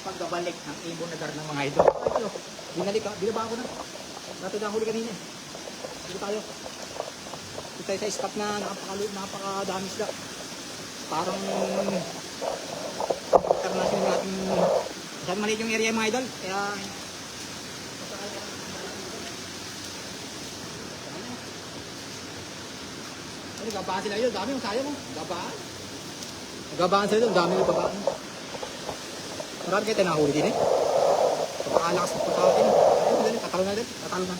pagbabalik ng ibon na dar ng mga idol. Ito, binalik ka, binaba ko na. Dati na huli kanina. Dito tayo. Dito tayo sa spot na napakadami isda. Parang international natin. Masyadong maliit yung area mga idol. Kaya gabaan sila yun, dami yung sayo mo. Gabaan. Gabaan sila yun, dami yung babaan. Marami kayo tayo nakahuli din eh. Pagkakalakas ng pagkakain. Ayun, dali, tatalo na din. Tatalo na.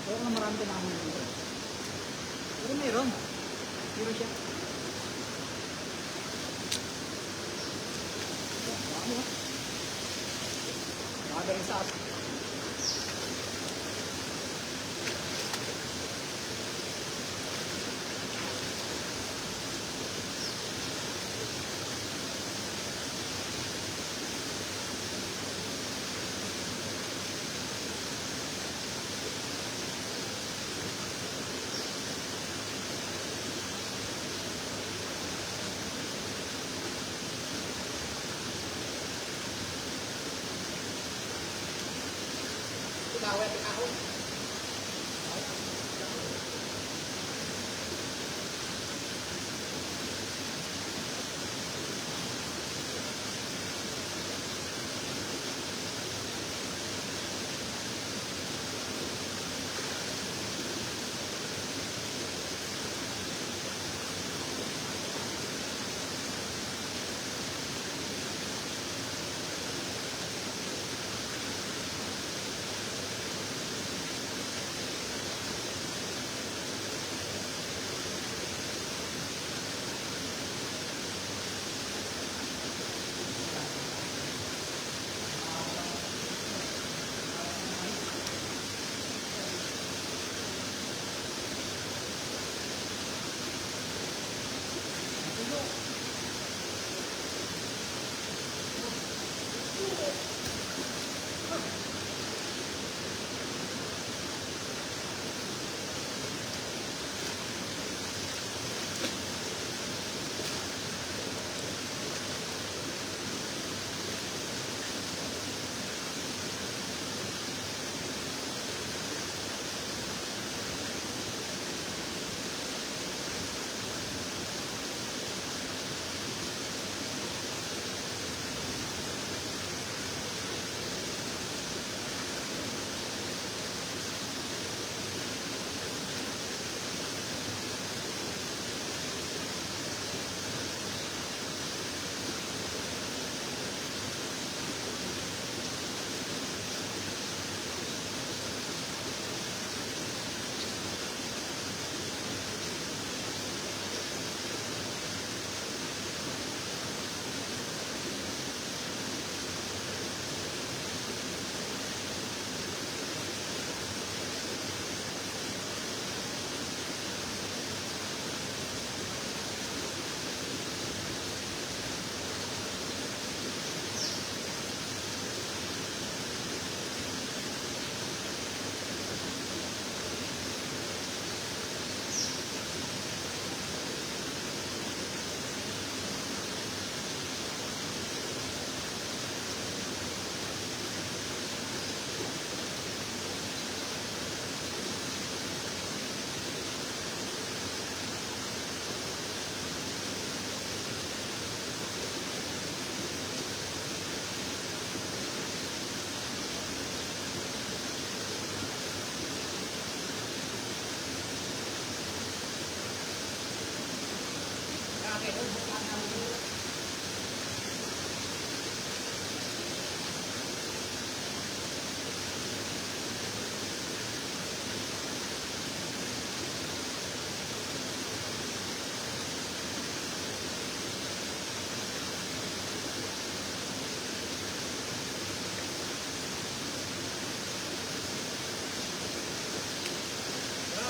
Pero kung marami tayo nakahuli dito. Pero mayroon. Mayroon siya. Dami oh. Dami rin sa atin. Kahawin, kahawin.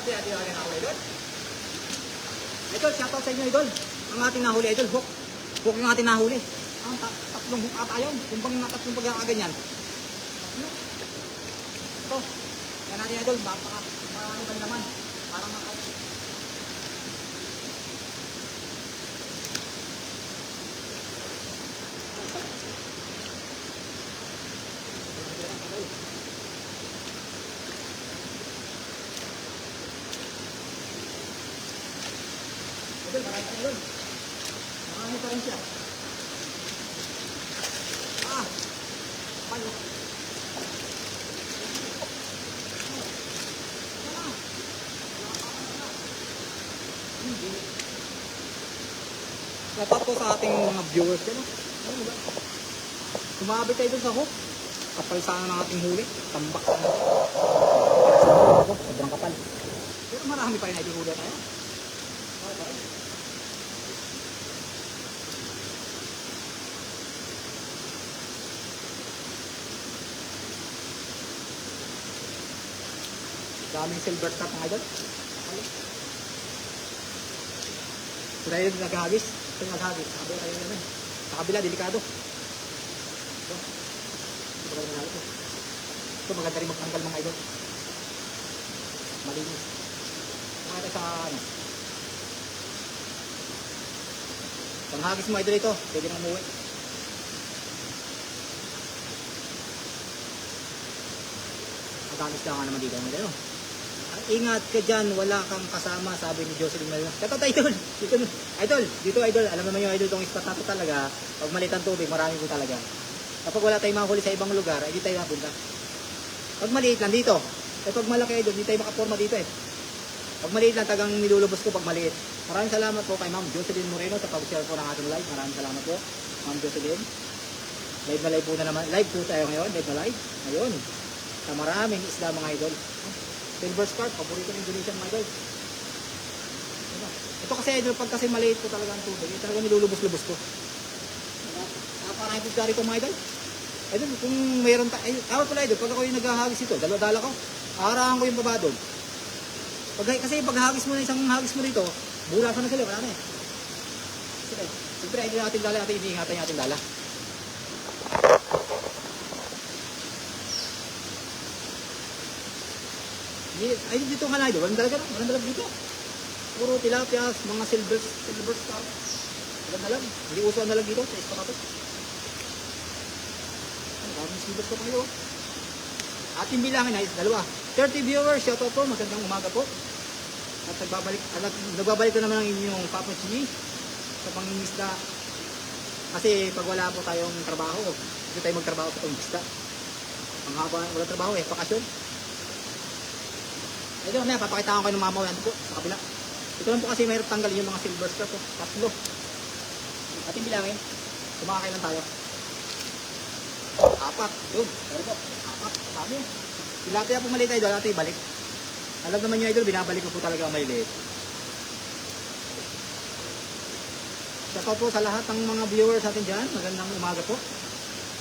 Hati-hati ang ating nahuli, idol. Idol, shoutout sa inyo, idol. Ang ating nahuli, idol, hook. Hook yung ating nahuli. Ang tatlong hook ata yun. Kung bang tatlong pagkakaganyan. Ito. Yan natin, idol. Marami ba naman. Parang idol, marami pa yun. Marami pa rin siya. Paano? Dapat po sa ating mga viewers yan. Ano ba? Kumabit tayo dun sa hook. Kapal sana ng ating huli. Tambak sana natin. Sobrang kapal. Pero marami pa rin natin huli tayo. Daming silver cut mga idol. Sila yung naghagis. Ito yung naghagis. Sabi tayo naman. Sa kabila, delikado. Ito maganda rin magtanggal mga idol. Malinis. Makita sa ano. Panghagis mo idol ito. Pwede nang umuwi. Magagis lang naman dito mga idol. Ingat ka dyan, wala kang kasama, sabi ni Jocelyn Malino. Katot idol, dito idol, alam naman yung idol itong spot natin talaga, pag maliit ang tubig, marami po talaga. Kapag wala tayong mahuli sa ibang lugar, ay di tayo mapunta. Pag maliit lang dito, eh pag malaki idol, di tayo makaporma dito eh. Pag maliit lang, tagang nilulubos ko pag maliit. Maraming salamat po kay Ma'am Jocelyn Moreno sa pag-share po ng ating live. Maraming salamat po, Ma'am Jocelyn. Live na live po na naman, live po tayo ngayon, live na live. Ngayon, sa maraming isda mga idol. Silver scarf, paborito ng Indonesian mga idol. Ito kasi idol, pag kasi maliit po talaga ang tubig, ito talaga nilulubos-lubos ko. Parang ito rito mga idol. Idol, kung mayroon tawad pala idol, pag ako yung naghahagis ito, dala-dala ko, arahan ko yung baba doon. Kasi pag hagis mo na isang hagis mo dito, burasan na sila, wala na eh. Siyempre, idol natin dala, natin iniingatan yung ating dala. Ay, dito nga na idol, walang dalag dito. Puro tilapia, mga silver star. Walang dalag, hindi uso ang dalag dito sa ispakatot. Ang daming silver star kayo. Ating bilangin ay dalawa. 30 viewers, shout out po, magandang umaga po. At nagbabalik ko naman ang inyong Papa Chini sa pangingisda. Kasi pag wala po tayong trabaho, hindi tayo magtrabaho sa pangingisda. Ang haba, walang trabaho eh, bakasyon. Ito na, papakita ko kayo ng mamaw yan po sa kabila. Ito lang po kasi mahirap tanggalin yung mga silver star po. Tatlo. Ating bilangin. Kumakakailan tayo. 4. Yun. Pero po. 4. Sabi. Tilapia po maliit idol. Natin ibalik. Alam naman nyo idol, binabalik ko po talaga ang maliit. Shoutout po sa lahat ng mga viewers natin dyan. Magandang umaga po.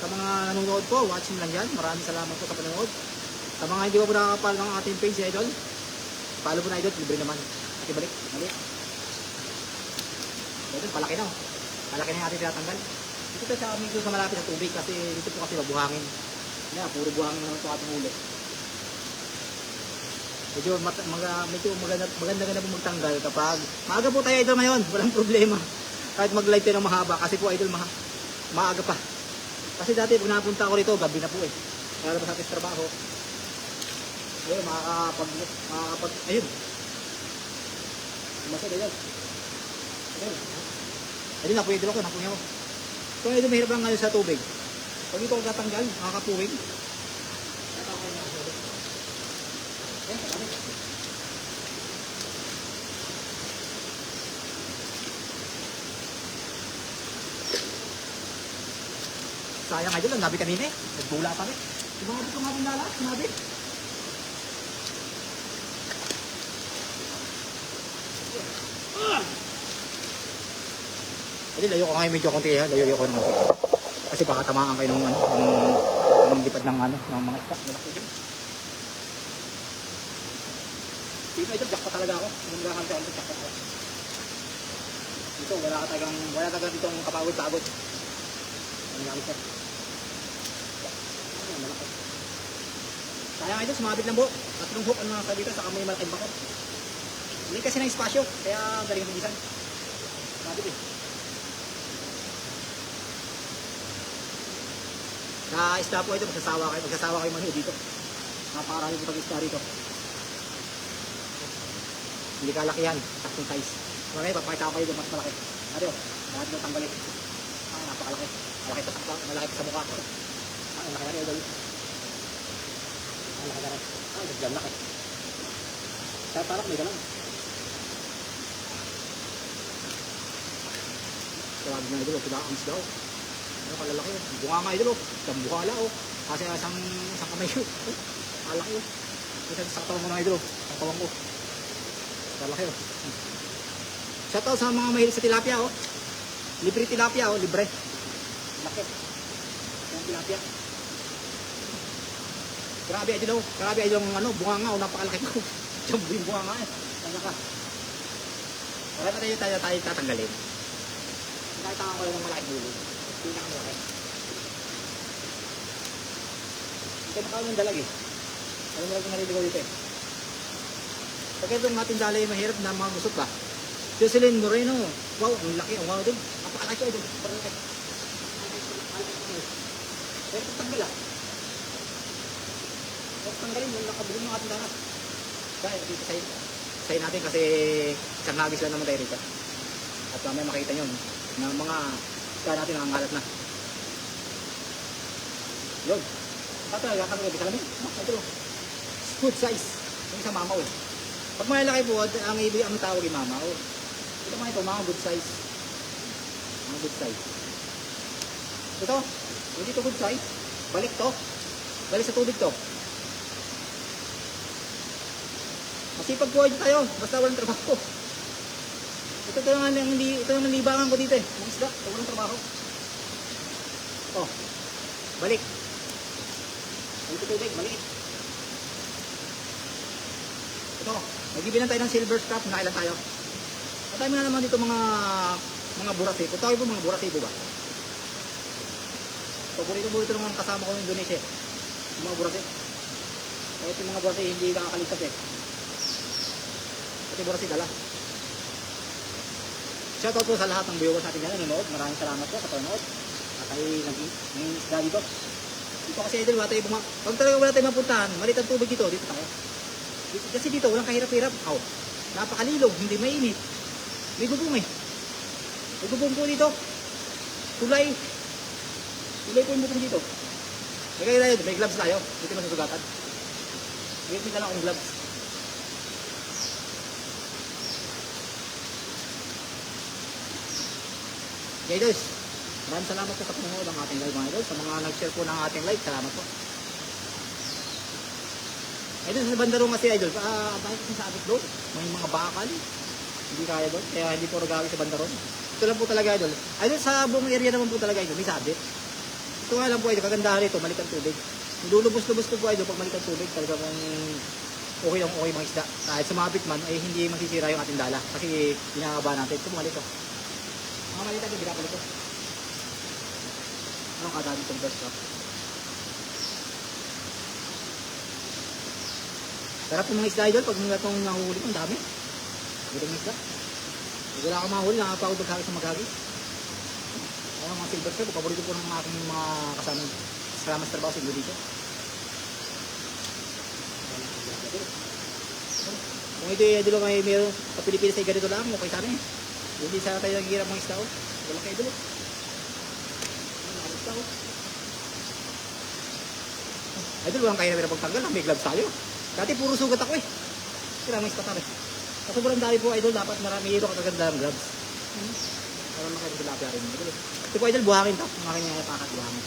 Sa mga nanonood po, watching lang dyan. Maraming salamat po sa panonood. Sa mga hindi pa po nakakapal ng ating page idol, follow po na idol, libre naman. At ibalik, mali. Idol, palaki na. Palaki na yung ating tinatanggal. Dito tayo sa amin sa malapit sa tubig kasi dito po kasi mabuhangin. Yan, puro buhangin naman ito ating ulit. Medyo maganda po magtanggal kapag maaga po tayo idol ngayon, walang problema. Kahit mag-live tayo ng mahaba kasi po idol maaga pa. Kasi dati pag napunta ako rito, gabi na po eh. Kaya pa sa ating trabaho. Ayun, makakapag, ayun. Masad, ayun. Ayun, napuwi dito ako, napuwi ako. So, ayun, mahirap lang ngayon sa tubig. Pag ito ako tatanggal, makakapuwing. Sayang idol, ang gabi kanina eh. Nagbula kami. Diba nga dito nga din lala? Sinabi? Kasi layo ko ngayon medyo konti ha, layo ko naman. Kasi baka tamaan kayo ng lipad ng ng mga isda. Dito ito, jack pa talaga ako. Kung nagkakanta ako, jack pa ako. Dito, wala talagang ditong kapagod-pagod. Ang gamit siya. Ayan, malaki. Sayang ito, sumabit lang po. Tatlong hook ang nasa dito, saka may malaking bakot. Hindi kasi ng espasyo, kaya galing ang bigisan. Sumabit eh. Sa isda po ito, magsasawa kayo manood dito. Napakarami po pag-isda rito. Hindi kalakihan, tatlong size. Okay, papakita ko kayo yung mas malaki. Ano, bakit nyo tanggalin? Napakalaki. Malaki pa sa mukha ko. Malaki na rin, idol. Malaki na rin. Nagdam laki. Kaya parang may ganun. Tawagin na idol, kailangan ang isda. Ano kalalaki yun? Bunga nga idol, isang bukala o. Kasi isang kamay yun. Malaki yun. Kasi sa katawan ko na idol, sa katawan ko. Malaki yun. Shoutout sa mga mahilig sa tilapia o. Libre tilapia o, libre. Laki. Yung tilapia. Grabe idol o. Grabe idol ang ano, bunga nga o, napakalaki ko. Yung bunga nga eh. Tanda ka. Wala na tayo tatanggalin. Nakita ko lang ng malaking huli. Pinakamalaki. Kaya nakawin ng dalag eh. Alam mo lang kung naliligaw dito eh. Pagka itong ating dalay mahirap na mga gusot ba? Jocelyn Moreno. Wow, ang laki. Ang wow din. Napakalaki ito. Napakalaki. Pero tanggal ah. Pero tanggalin yung nakabulong ng ating dagat. Kaya dito sa'yo natin kasi isang hagis lang naman tayo rito. At mamaya makita nyo na mga isda natin nangangalat na. Yun. Ito talaga bisa namin. Ito. Good size. Yung isang mamaw eh. Pag malaki po, ang ibig ang tawag ay mamaw. Ito mga ito, mga good size. Mga good size. Ito. Hindi ito good size. Balik to. Balik sa tubig to. Masipag po tayo. Basta walang trabaho. Ito yung libangan ko dito eh. Mga isda. Ito walang trabaho. Oh. Balik. Balik sa tubig. Balik. Ito. Nagbibilan tayo ng silver strap. Nakailan tayo. At tayo naman dito mga burasipo. Ito tayo po mga burasipo ba? Paborito ito ng mga kasama ko ng Indonesia. Yung mga burasipo. Kahit yung mga burasipo hindi nakakaligtas eh. Pati burasipo dala. Shoutout po sa lahat ng viewers natin dyan nanonood. Maraming salamat po sa panonood. At tayo naging isda dito. Dito kasi idol, pag talaga wala tayong mapuntahan, malit ang tubig dito tayo. Kasi dito, walang kahirap-hirap. Oh, napakalilog, hindi mainit. May bubong eh. May bubong po dito. Tulay. Tulay po yung bubong dito. May gloves tayo. Dito masusugatan. May lang akong gloves. Okay guys, maraming salamat po sa panonood ng ating live mga idol. Sa mga nag-share po ng ating live, salamat po. Idol, sa bandarong kasi idol, bakit kasi sa abit doon? May mga bakal. Hindi kaya doon, kaya hindi po nagawin sa bandaron. Ito lang po talaga idol. Idol, sa buong area naman po talaga idol, may sabit. Ito nga lang po idol, kagandahan ito, malik ang tubig. Lulubos-lubos po idol pag malik ang tubig, talaga kung okay mga isda. Kahit sumabit man, ay hindi masisira yung ating dala. Kasi pinakaba natin. Ito bumalik ko. Mga malita ito, binabalik ko. Ano kadami itong best up? Sarap ng mga isda idol, pag mga itong nahuli ko, ang dami. Itong isda. Pag wala ka mahuli, nakapagod maghagis sa maghagis. Ano mga silver surf, paborito po ng aking mga kasama sa trabaho sa Indonesia. Kung ito yung idol may meron sa Pilipinas ay ganito lang, okay sana eh. Hindi sana tayo naghihirap mga isda. Wala kayo idol. Idol, walang kaya na pagtanggal, may gloves tayo. Dati puro sugat ako eh. Kaya may isda tayo. Sa sobrang dami po idol, dapat marami ito kakaganda ng gloves. Para makita tilapia rin. Ito po idol, buhangin to. Mga kanya pakat buhangin.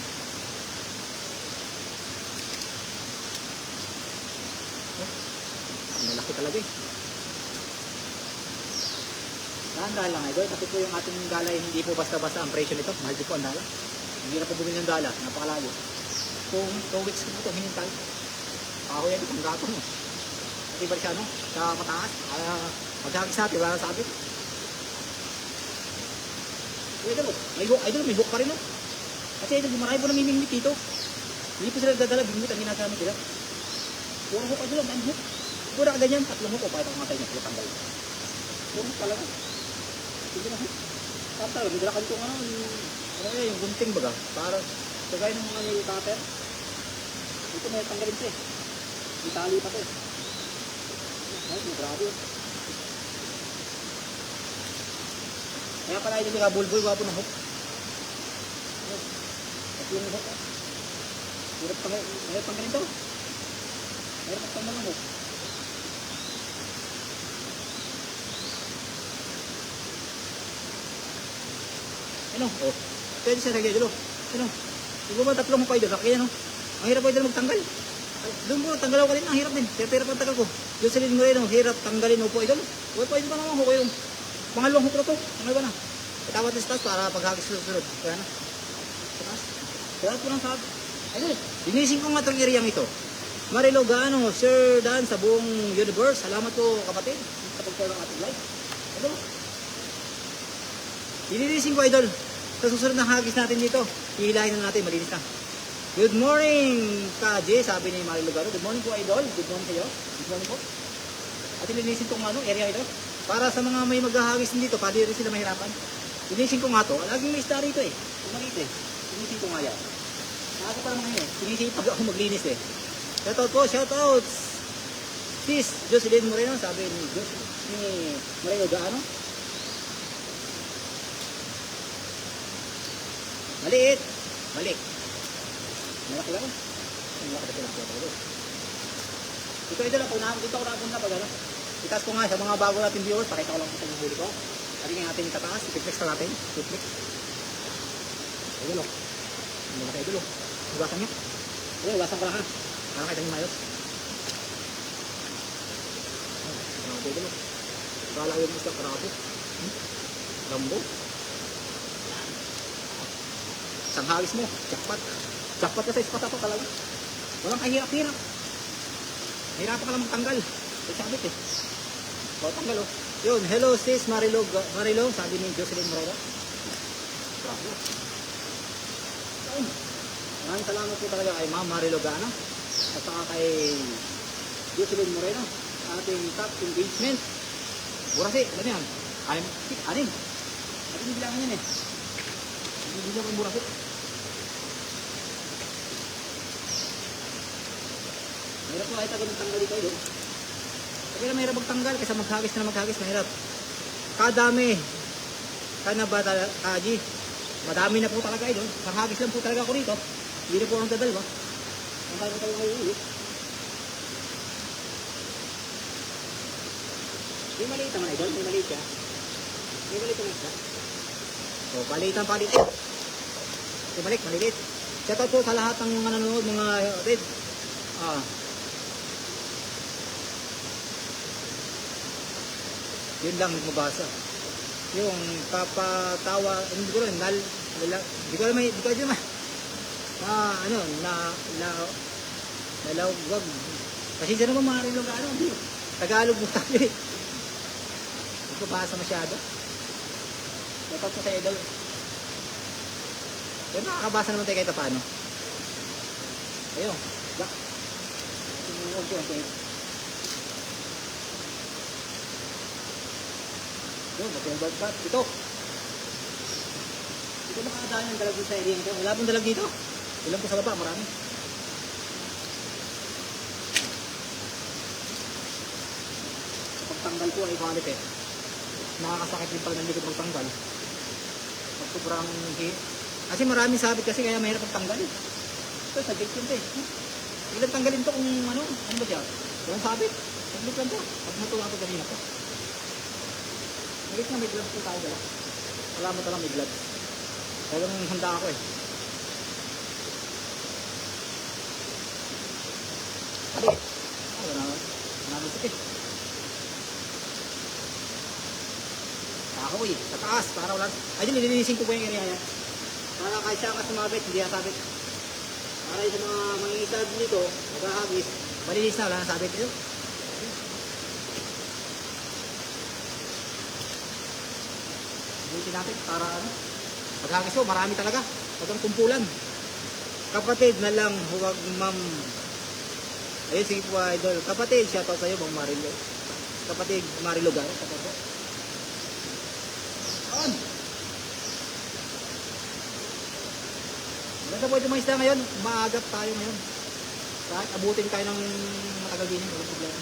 Malaki talaga eh. Dahan-dahan lang idol. Kasi po yung ating dala hindi po basta-basta ang presyo nito. Mahal din po ang dala. Hindi na po bumili ng dala. Napakalayo. Kung 2 weeks ko po ito, hinintay. Ako yan, itong gato mo. At iba siya, no? Sa mataas. Maghagis natin, wala na sabi. Idol, may hook pa rin, no? Kasi idol, marami po namimingwit dito. Hindi po sila dadala, bingwit ang ginagamit nila. Puro hook, idol, ang hook. Puro ka ganyan, 3 hook o pa itong matay niya, puro tanggal. Puro hook talaga. Sige na hook. Tapos talaga, may dalakan itong yung gunting baga. Para, kagaya ng mga cutter. Ito may tanggalin siya eh. May tali pa ito eh. Ay, grabe. Kaya pala idol ka bulbul, wapo ng hook. At yung hook. Hirap pang ganito. Hirap pang ng hook. Ano? Oh. Pwede siya lagay idol. Ano? Iba ba tatlong hook idol? Kaya no? Ang hirap idol magtanggal. Doon po, tanggalaw ka rin. Ang hirap din. Hirap ang tagal ko. Jocelyn Moreno, hirap tanggalin mo po idol. Huwag po idol pa naman hook yung pangalawang hook na to. Ano ba na? Itawat na stas para paghagis susunod. Kaya na. Stas. Kaya po lang sabi. Idol, linisin ko nga itong area ito. Marilo Gaano, Sir Dan sa buong universe. Salamat po kapatid. Kapag-share ng ating live. Idol. Linisin ko idol. Sa susunod na hagis natin dito, hihilahin na natin, malinis na. Good morning, Kaje, sabi ni Marilo Garo. Good morning po, idol. Good morning kayo. Good morning po. At ilinisin ko nga area ito. Para sa mga may maghahagis dito, para rin sila mahirapan. Linisin ko nga to. Laging may star rito eh. Kumalit eh. Linisin ko nga yan. Nakaka pa naman yun eh. Linisin pag ako maglinis eh. Shoutout po, shoutouts. Sis, Jocelyn Moreno, sabi ni Marilo Garo. Maliit. Balik. Malaki lang. Malaki na sila. Ito idol ako na. Dito ako napunta pag ano. Itaas ko nga sa mga bago natin viewers. Pakita ko lang sa yung huli ko. At yung ating kataas. I-flex na natin. I-flex. Idol o. Malaki idol o. Hugasan nyo. Idol, hugasan ko lang ha. Para kita nyo mayos. Idol o. Kala yung isang karapo. Rambo. Isang hagis mo. Jackpot. Jackpot ka sa ispat ako talaga. Walang kahirap-hirap. Hirapan ka lang magtanggal. Ay sabit eh. O, tanggal o. Yun, hello sis Marilo, sabi ni Jocelyn Moreno. Bravo. Maraming salamat po talaga kay Ma'am Marilo Gana. At saka kay Jocelyn Moreno. Ating top engagement. Burasi, ano yan? Anim. At hindi bilangan yan eh. Hindi ko burasi. Mahirap po kahit agad magtanggal dito idol. Sabi na mahirap magtanggal kasi maghagis na maghagis, mahirap. Kadami. Kana ba Kaji? Madami na po talaga idol. Sa hagis lang po talaga ako rito. Hindi na po ang dadalwa. Ang tayo talaga may ulit. May maliit naman idol. May maliit siya. May maliit naman siya. O, palitan pa dito. So, balik, maliit. Shoutout po sa lahat ng mga nanonood, mga red. Yun lang mabasa. Yung papatawa, hindi ko rin, hindi ko naman, nalawag. Kasi dyan naman mga rin lang Tagalog mo tayo eh. Hindi ko basa masyado. Dapat ko sa idol. Pero nakakabasa naman tayo kahit paano. Ayun. Okay. Yun, mag-bad cut. Ito. Ito makakadaan yung dalag sa area nito. Wala pong dalag dito. Ilan po sa baba, marami. Pagtanggal po ay valid eh. Nakakasakit din pala ng likod magtanggal. Pag sobrang hit. Kasi maraming sabit kasi kaya mahirap magtanggal. Ito, saglit yun eh. Ilan tanggalin to kung ano ba siya? Walang sabit. Saglit lang to. Pag matuwa ito kanina po. Magit na may gloves po tayo dala. Wala mo talang may gloves. Talagang handa ako eh. Hali. Wala naman sakit. Kahoy. Sa taas. Para wala. Ay, nilinisin ko po yung area yan. Para kahit siya ka sumabit, hindi nasabit. Para sa mga mangingisad nito, maghahagis, malinis na, wala nasabit ito. Buti natin para ano. Paghagis mo, marami talaga. Pagkang kumpulan. Kapatid na lang, huwag ma'am. Ayun, sige po idol. Kapatid, shoutout sa'yo, Bang Marilo. Kapatid, Marilo Garo. Kapatid. On! Ganda po ito mga isda ngayon. Maagap tayo ngayon. Kahit abutin tayo ng matagal din. Walang problema.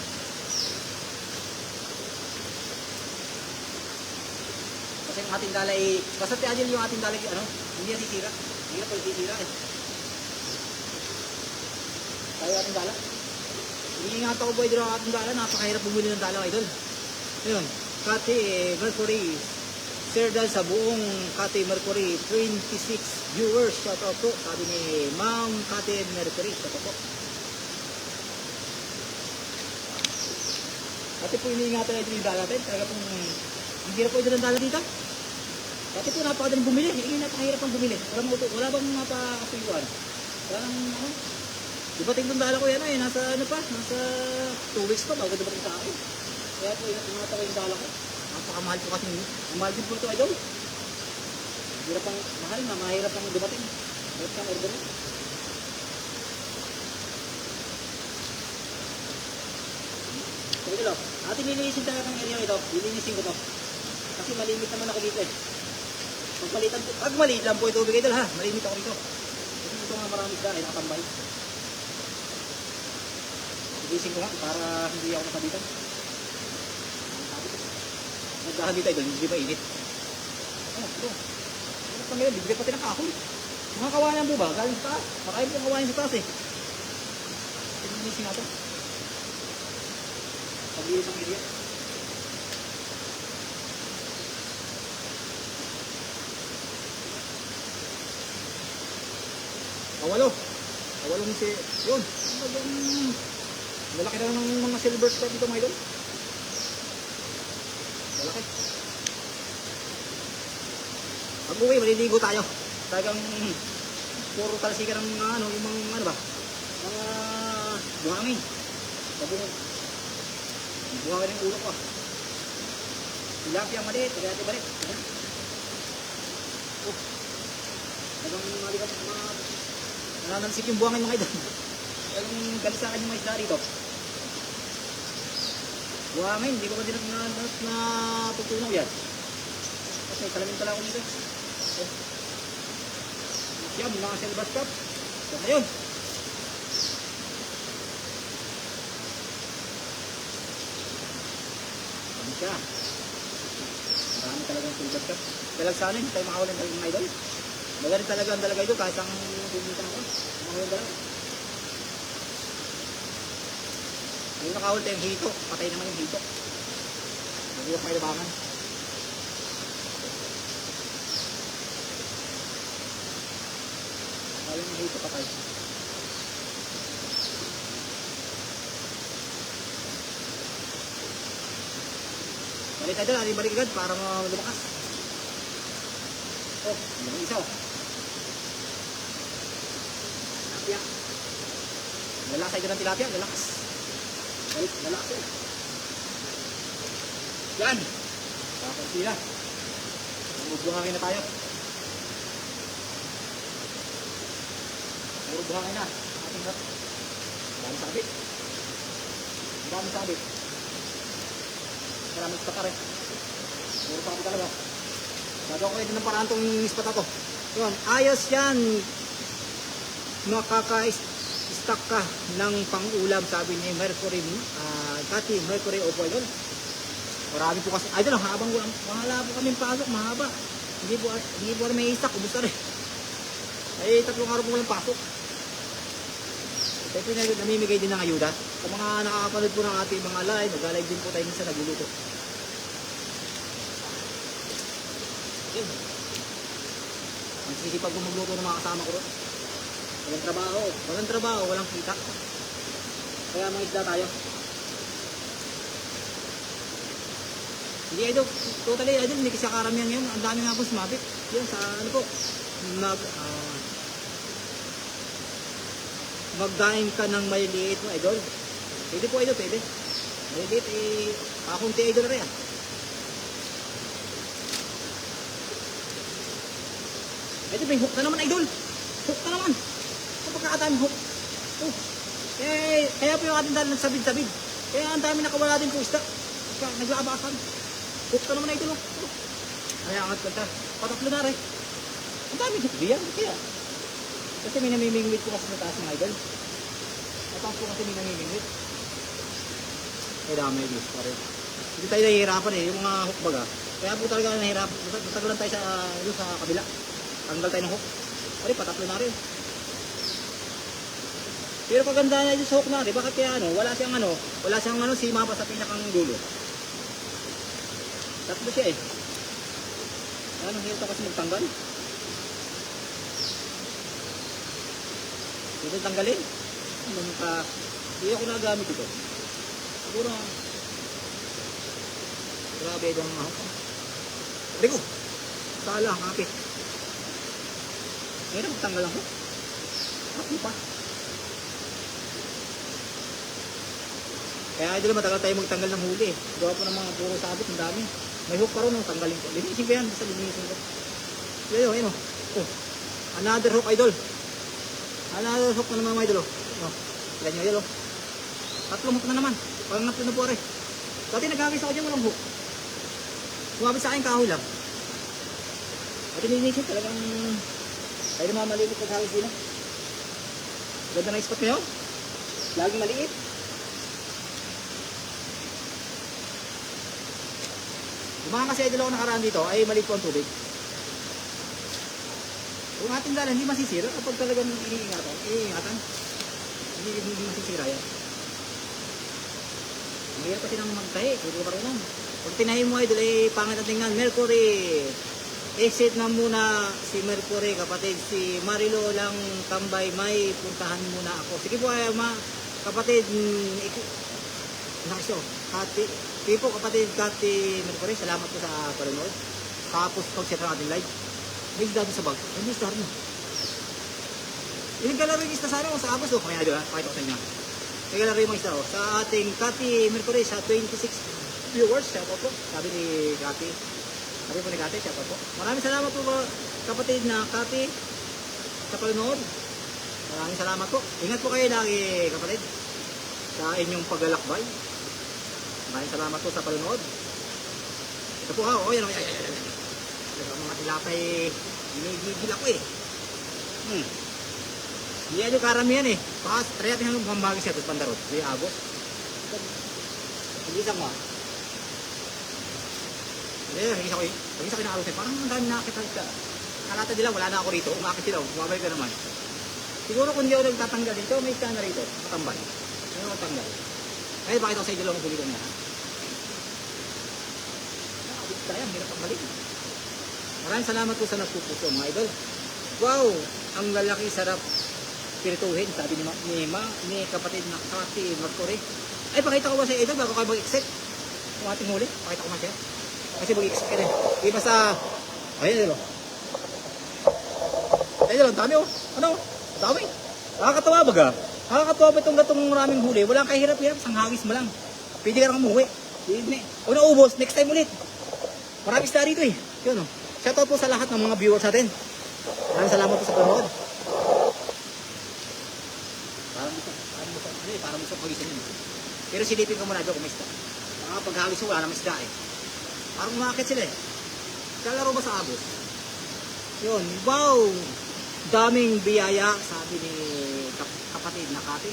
Kasi yung ating dala ay, basta tiadil yung ating dala, ano, hindi yan titira. Hindi na pala titira eh. Tayo ating dala. Iniingat ako boy, dito ang ating dala. Napakahirap bumili ng dala, idol. Ayun, Kati Mercury. Sir dahil sa buong Kati Mercury, 26 viewers. Shout out po. Sabi ni Ma'am Kati Mercury. Shout out po. Dati po iniingatan natin yung dala natin. Talaga pong hindi na po ito ng dala dito. Dati po napakadaling bumili. Napakahirap ang bumili. Wala bang mapakasuyuan. Wala nang ano. Di ba tingin dala ko yan eh. Nasa ano pa. Nasa 2 weeks pa bago dumating sa akin. Kaya po ingat ko yung dala ko. Napakamahal po kasi. Mahal din po ito idol. Hirap ang mahal na. Mahirap ang dumating. Hirap ang order. So ito lang. Ating lilinisin tayo ng area ito. Lilinisin ko to. Kasi malimit naman ako dito eh. Pag maliit lang po ito tubig idol ha. Malimit ako dito. Kasi ito nga maraming dahil nakatambay. Lilinisin ko nga para hindi ako nakabitan. Nagdahan dito idol. Hindi ba init? Ito. Ano pa ngayon? Bibigay pati ng kahoy. Mga kawanan po ba? Galing sa taas. Makain po kawanan sa taas eh. Lilinisin natin. Paglinis ang area. Kawalong si... Yun. Malaki na ng mga silver star dito mga idol. Malaki. Pag uwi, maliligo tayo. Talagang puro talasikan ng ano, yung mga ano ba? Mga buhangin. Sabungan. Buhangin yung ulo ko. Tilapia maliit, tilapia balik. Oh. Talagang malikat nananansip yung buhangin mga idol. Talagang galisakan yung mga isda rito. Buhangin, hindi ko pa din natutunaw yan. Kasi salamin pala ako dito. Oh. Yan, mga silver cup. So ngayon. Ano siya? Marami talagang silver cup. Kailan sana hindi tayo makawalan ng mga idol. Magaling talaga ang dalaga ito kahit ang bumita ako. Makawalan dalaga. Yung nakahul tayong hito. Patay naman yung hito. Nagulok may labangan. Kaya yung hito patay. Balik tayo doon. Balik agad para lumakas. Oh, yung isa oh. Tilapia. Lalasay ka ng tilapia. Lalakas. Balik, lalakas eh. Yan. Tapos sila. Buhangin na tayo. Puro buhangin na. Ating rap. Dami sabit. Dami sabit. Maraming spot rin. Puro sabit talaga. Gagawa ko din ng paraan itong spot ako. Yun. Ayos yan. Makaka-stack ka ng pang-ulam, sabi ni Mercury. Kati Mercury Opo idol. Marami po kasi idol, habang mahala po kami pasok, mahaba. Hindi po may stock, kumusta rin. Ay 3 araw po walang pasok. Ito po namimigay din ng ayuda. Sa mga nakakapanood po ng ating mga live, nag-live din po tayo minsan nagluluto. Ang sisipag ko magluto ng mga kasama ko ron. Walang trabaho, walang kita. Kaya mga isda tayo. Hindi idol, totally idol, hindi kasi karamihan ngayon. Ang dami nga po sumabit. Yan sa ano po, magdaing ka ng maliliit mo idol. Pwede po idol, pwede. Maliliit eh, kakunti idol na rin yan. Idol, may hook na naman idol. Hook na naman. Ito pagkakataming hook. Oh. Kaya po yung ating dahil nagsabid-sabid. Kaya ang dami nakawala din po isda. Naglabasan. Hook ka naman idol. Oh. Kaya angat ka. Patatlo na rin. Ang dami hook diyan. Kaya. Kasi may namimingwit po kasi sa taas ng idol. Mataas po kasi may namimingwit. Kaya dami idol. Pare. Hindi tayo nahihirapan eh, yung mga hook baga. Kaya po talaga nahihirapan. Natagalan tayo sa kabila. Tanggal tayo ng hook. Pare, patatlo na rin. Pero kaganda na yung sa hook na rin. Bakit kaya wala siyang sima pa sa pinakang dulo. Tatlo siya eh. Anong hirap kasi magtanggal? Dito tanggalin. Hindi ako nagamit ito. Siguro grabe itong mga hook. Rico! Sala, kapit. Ngayon magtanggal ang hook. Ako pa. Kaya idol, matagal tayo magtanggal ng huli. Gawa po ng mga puro sabit, ang dami. May hook pa rin, tanggalin ko. Linisin ko yan, basta linisin ko. Yun, yun. Oh, another hook, idol. Another hook na naman mga idol. Oh, yan nyo, idol. Tatlong hook na naman. Parang naplo na po rin. Dati nagkakis ako dyan, walang hook. Sumabit sa akin, kahoy lang. At linisin, talagang tayo naman malilit pag hawis din. Ganda na spot ngayon. Laging maliit. Yung mga kasi idol ako nakaraan dito ay maliit po ang tubig. Yung ating dalan hindi masisira kapag talagang iniingatan. Hindi masisira yan. Mahirap kasi nang magtahi, hindi pa rin. Pag tinahin mo idol ay pangit ang tingnan. Mercury, exit na muna si Mercury, kapatid. Si Marilo lang tambay, may puntahan muna ako. Sige po kapatid, nakasyo, Tipo kapatid Kati Mercury, salamat po sa panonood. Tapos pag-share ng ating live. May isda doon sa bag. May isda rin. Ilang yung isda sana sa Agos. Kaya doon, pakita ko sa inyo. Ilang yung mga isda. Sa ating Kati Mercury, sa 26 viewers. Shout out po. Sabi ni Kati. Sabi po ni Kati, shout out po. Maraming salamat po kapatid na Kati sa panonood. Maraming salamat po. Ingat po kayo lagi kapatid sa inyong paglalakbay. Maraming salamat po sa panonood. Ito po ha, yan. Mga tilapay, ginigigil ako eh. Hindi yan yung karamihan eh. Baka try natin hanggang pambagis siya, tapos pandarot. Hindi agos. Hindi isang mo. Hindi, hagis ako eh. Hagis ako yung parang ang dami nakakita ka. Kalata nila, wala na ako rito. Umakit sila, bumabalik ka naman. Siguro kung hindi ako nagtatanggal dito, may isda na rito. Matambay. Ano matanggal? Kaya bakit ako sa idol ang huli ko niya? Nakabit tayo, hirap ang balik. Maraming salamat po sa nagpupuso mga idol. Wow! Ang lalaki sarap pirituhin, sabi ni kapatid na Kati Mercury. Ay, pakita ko ba sa idol bago kayo mag-exit? Kung ating huli, pakita ko siya. Kasi mag-exit ka rin. Iba sa... Ayan, idol. Idol, ang dami oh. Ano? Ang dami. Nakakatawa baga. Nakakatawa ba itong gatong maraming huli? Walang kahirap-hirap, sanghagis mo lang. Pwede ka nang umuwi. O naubos, next time ulit. Maraming isda rito eh. Yun oh. Shoutout po sa lahat ng mga viewers natin. Maraming salamat po sa panonood. Parang gusto pagisan yun. Pero silipin ko muna doon kung may isda. Mga paghawis mo, wala na may isda eh. Parang umakit sila eh. Kalaro ba sa Agos? Yun, wow! Daming biyaya, sabi ni kapatid na Kati.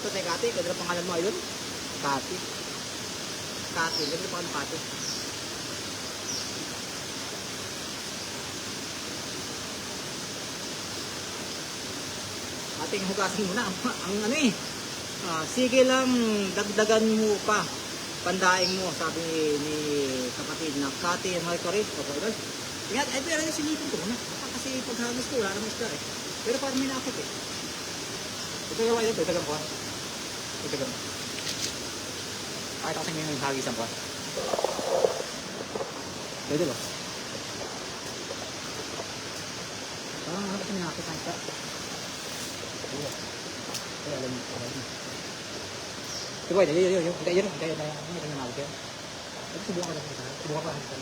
Ito tayo Kati, ganda na pangalan mo ayun? Kati. Kati, ganda na pangalan Kati. Ating hugasin muna ang ano eh. Sige lang, dagdagan mo pa. Pandaing mo, sabi ni kapatid na Kati Mercury. Okay, ingat, ay pero yung sinipin ko muna. Kasi paghagis ko, wala naman isda eh. Pero parang may nakit eh. Ito yung ito, ito ko. Ito ko. Kahit ako sa inyo yung hagisan ko. Ito ba? Parang ano kasi may nakit ang isda. Ay, alam mo. Ito ba, yun. Hintayin na yung nalagay ko. Ito subukan ko lang ito. Subukan ko lang ito.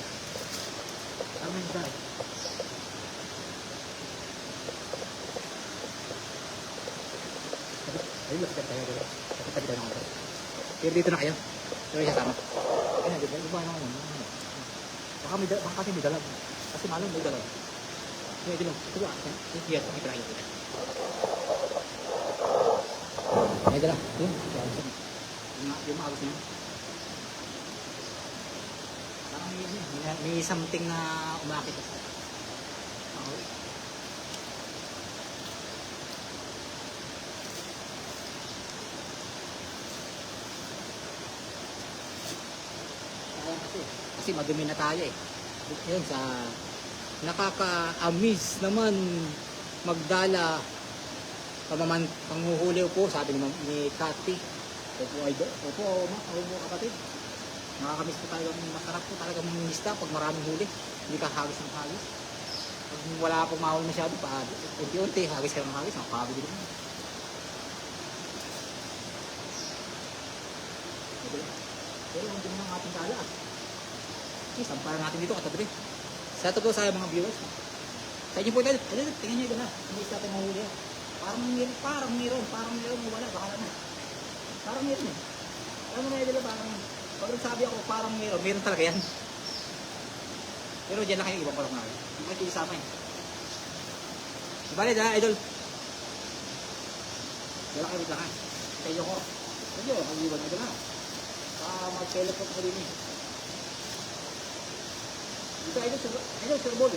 Tama yung isda eh. Ayun, lapit tayo dito. Lapit tayo ng konti. Pero dito na kayo. Pero siya sama. Ayun, di ba naman? Baka kasi may dalag. Kasi malam may dalag. Ayun, ito lang. Ito ba? Yes, may try ito. May dalag. Yun. Yung maagos niya. Parang may something na umakit. Oo. Sayang kasi madumi na tayo eh. Yun sa nakaka-amaze naman magdala panghuhuli po, sabi ni Cathy. Opo, kapatid. Nakakamiss po talaga, masarap po talaga mangingisda pag maraming huli. Hindi ka hagis ng hagis. Pag wala pong mahuli masyado, unti-unti, hagis ka ng hagis, nakakabig din. Pero hindi mo ng ating dala. Sampalan natin dito katabi. Sa ito po sa mga viewers. Sa inyo po ito, tingnan nyo ito na. Hindi sa ating mahuli. Parang meron, wala, bahala na. Parang meron eh. Alam mo na ito, pag sabi ako parang meron talaga yan. Pero dyan lang kayo, ibang ko lang namin. Hindi kayo isama eh. Bale, idol. Dala kayo lang ha. Kayo ko. Kayo, mag-iwan ito na. Mag-teleport ko din eh. Dito, idol, sureball.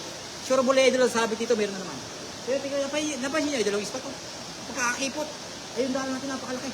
Sureball eh, idol, sabi dito, meron na naman. Pero tingnan, napansin nyo, idol, ang ispat ko. Pagkakakipot. Ayun dahil natin, napakalaki.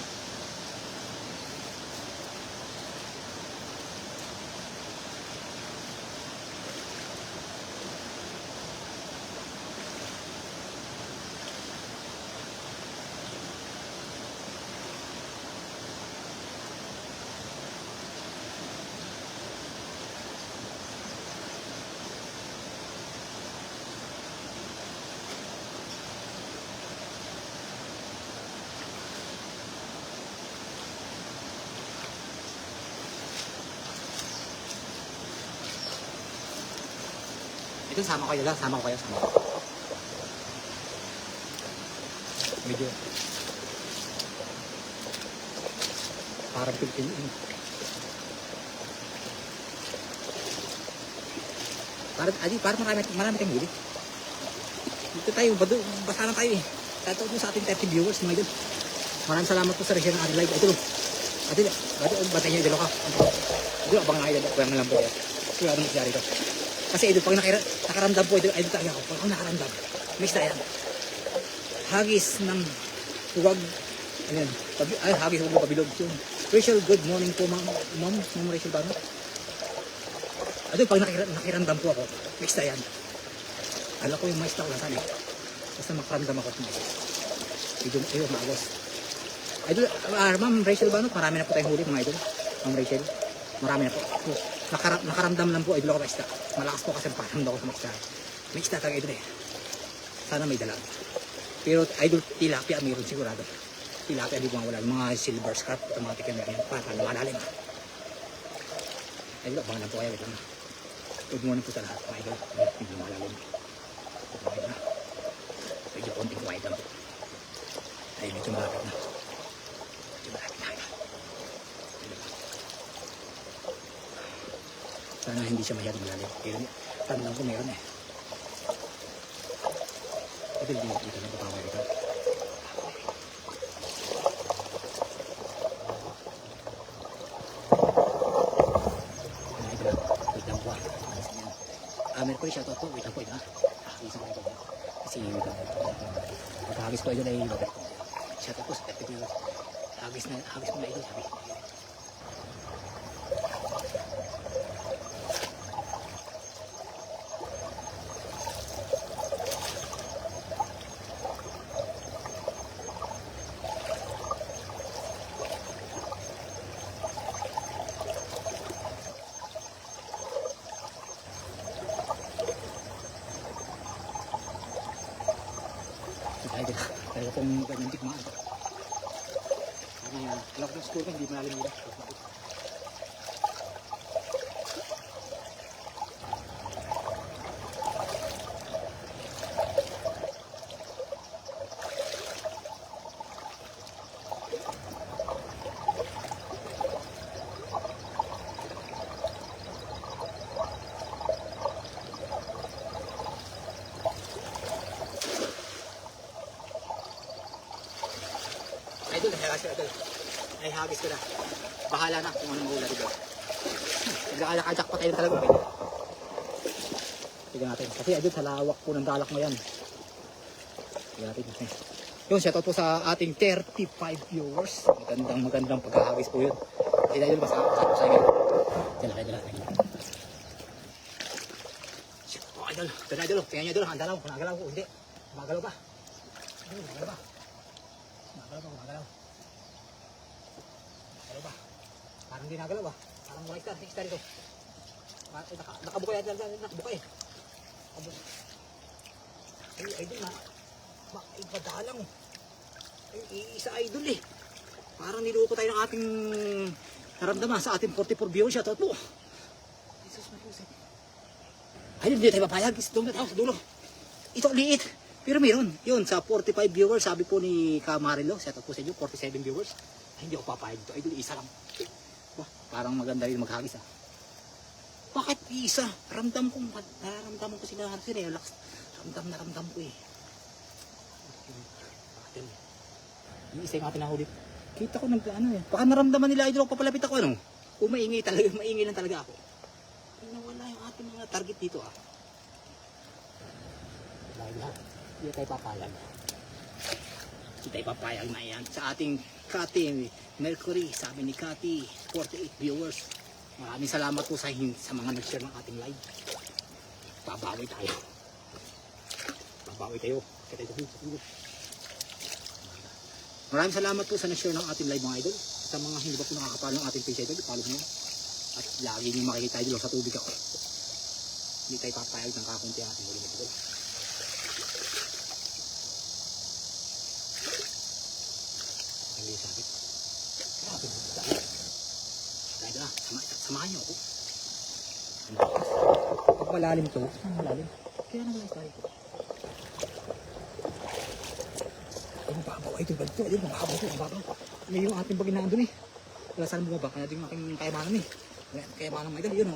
Ito, sama ko kayo. Medyo parang Pilipino. Parang marami tayong huli. Dito tayo, basa na tayo eh. Tato po sa ating 30 viewers mga idol. Maraming salamat po sa share ng ating live. Ito, batay niyo, idol ka. Ito, abang na idol. Kaya nga lang po. Kaya naman siya rito. Kasi idol, pag nakaramdam po, idol talaga ako. Pag nakaramdam, may isda yan. Hagis ng huwag, hagis huwag ng kabilog. Rachel, good morning po, ma'am Rachel ba? Idol, pag nakiramdam po ako, may isda yan. Alam ko yung may isda ko lang saan eh. Basta makaramdam ako. Idol, maagos. Idol, ma'am Rachel ba? Marami na po tayong huli, mga idol. Ma'am Rachel, marami na po. Nakaramdam lang po, idol ako sa isda. Malakas po kasi paramdam ako sa mga isda. May isda talaga idol eh. Sana may dalag. Pero idol, tilapia mayroon sigurado. Tilapia di wala. Mga silver scarp, automatic na yan. Para lumalalim. Idol, abangan lang po kayo. Good morning po sa lahat. Mga idol, medyo lumalalim. Medyo konting kumain lang po. Ay, medyo malapit na. Sana hindi siya masyadong malalim. Pero tandang ko meron eh. Ito dito na kapaway dito. Wait lang po ah. Meron ko rin shoutout po. Wait lang po ito ha. Isa ko ito. Kasi pagkahagis ko ito na yung babay ko. Shoutout po sa FTV. Hagis mo na ito sabi. Talaga pong ganyan tigmaan. Alam ko ng school ko, hindi malalim nila. Idol, ay hagis ko na. Bahala na kung anong hula dito. Nagkakayak pa tayo talaga. Okay. Tignan natin. Kasi idol, sa lawak po ng dalak mo yan. Tignan natin. Okay. Yun, shoutout po sa ating 35 viewers. Magandang pagkahagis po yun. Kasi idol, basta po sa inyo. Dala. Oh, idol. Tignan idol. Tingnan nyo idol. Ang dalaw. Nagalaw ko. Hindi. Magalaw ba? Magalaw ba? Magalaw ba? Parang hindi nagalaw ba? Parang mura star ito. Nakabuka yan. Nakabuka eh. Ay, idol na. Makaibadalang. Ay, isa idol eh. Parang niloko tayo ng ating naramdaman sa ating 44 viewers. Shoutout po. Jesus, Maruset. Ay, hindi tayo papayag. Doon na tayo sa dulo. Ito liit. Pero meron. Yun, sa 45 viewers, sabi po ni Camarelo, shoutout po sa inyo, 47 viewers. Ay, hindi ako papayag dito. Idol, isa lang. Wah, parang maganda rin maghagis ah. Bakit isa? Nararamdaman ko sila relax. Ramdam ko eh. Yung isa yung ating nahuli. Kita ko ano eh. Baka naramdaman nila idol ako papalapit ako ano. Kung maingay lang talaga ako. Ay, nawala yung ating mga target dito ah. Hindi tayo papayag. Hindi tayo papayag na yan. Sa ating Kati Mercury, sabi ni Kati, 48 viewers. Maraming salamat po sa mga nag-share ng ating live. Babawi tayo. Kita ito. Maraming salamat po sa nag-share ng ating live mga idol. Sa mga hindi ba po nakakapalo ng ating page idol, follow nyo. At lagi nyo makikita idol sa tubig ako. Hindi tayo papayag ng kakunti ang ating ulit idol. Hindi sakit. Grabe mo. Idol ah, samahan nyo ako. Pag malalim ito, malalim. Kaya naman tayo ko. Mababaw ay ito ba ito? Ayun, mababaw. May yung ating bagay na andun eh. Wala saan bumaba, kaya din yung aking kayamanan eh. Kayamanan mga idol,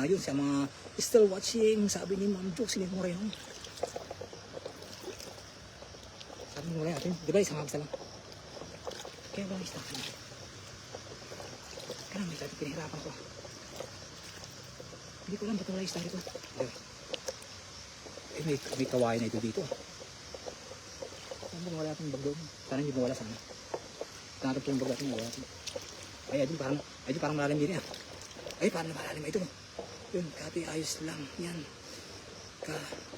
yun sa mga still watching, sabi ni Ma'am Jo, sinin mo rin. Sabi mo rin natin, di ba isang hagsa lang? Kaya ba may stop natin? Kaya may stop, pinahirapan ko. Hindi ko lang ba't wala yung stop ito. May kawain na ito dito ah. Saan ba wala natin bag doon? Sana hindi mawala sana. Tangatap ko yung bag natin, mawala natin. Ay, ayun parang malalim din ah. Ay, parang malalim ito. Yun, Kati, ayos lang. Yan.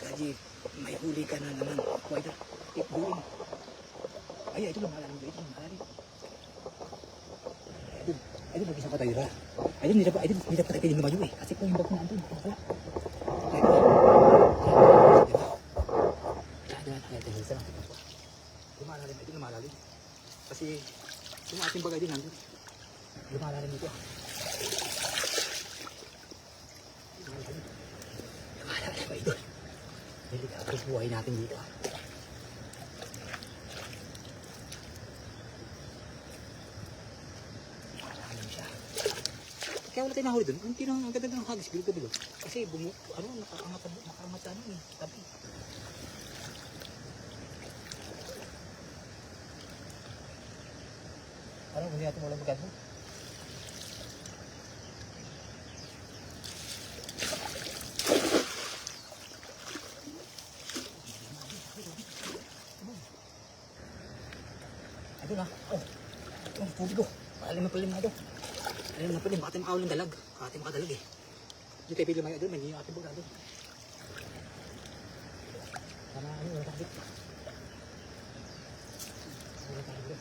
Kaji, may huli ka na naman. Why the? Keep going. Ay, ito lang malalim. Ito lang malalim. Ayun, mag-isang ka tayo ba? Ayun, hindi dapat tayo pwedeng lumayo eh. Kasi kung yung bag na andun, wala. Lumalalim. Kasi yung ating bagay din nandun. Lumalalim ito. Lumalalim ba ito? Delikado buhay natin dito. Lumalalim siya. Kaya wala tayo nahuli dun. Ang ganda ng hagis, bilog-bilog. Kasi nakaangat sa ano eh. Tabi. Ano, hindi natin walang maganda. Ito na. Oh, tubig ko. Malalim na ito. Malalim na palim. Baka tayo makaulang dalag. Baka tayo makadalag eh. Hindi tayo pili may doon. May ating baga doon. Sana ano, wala takbit. Wala takbit.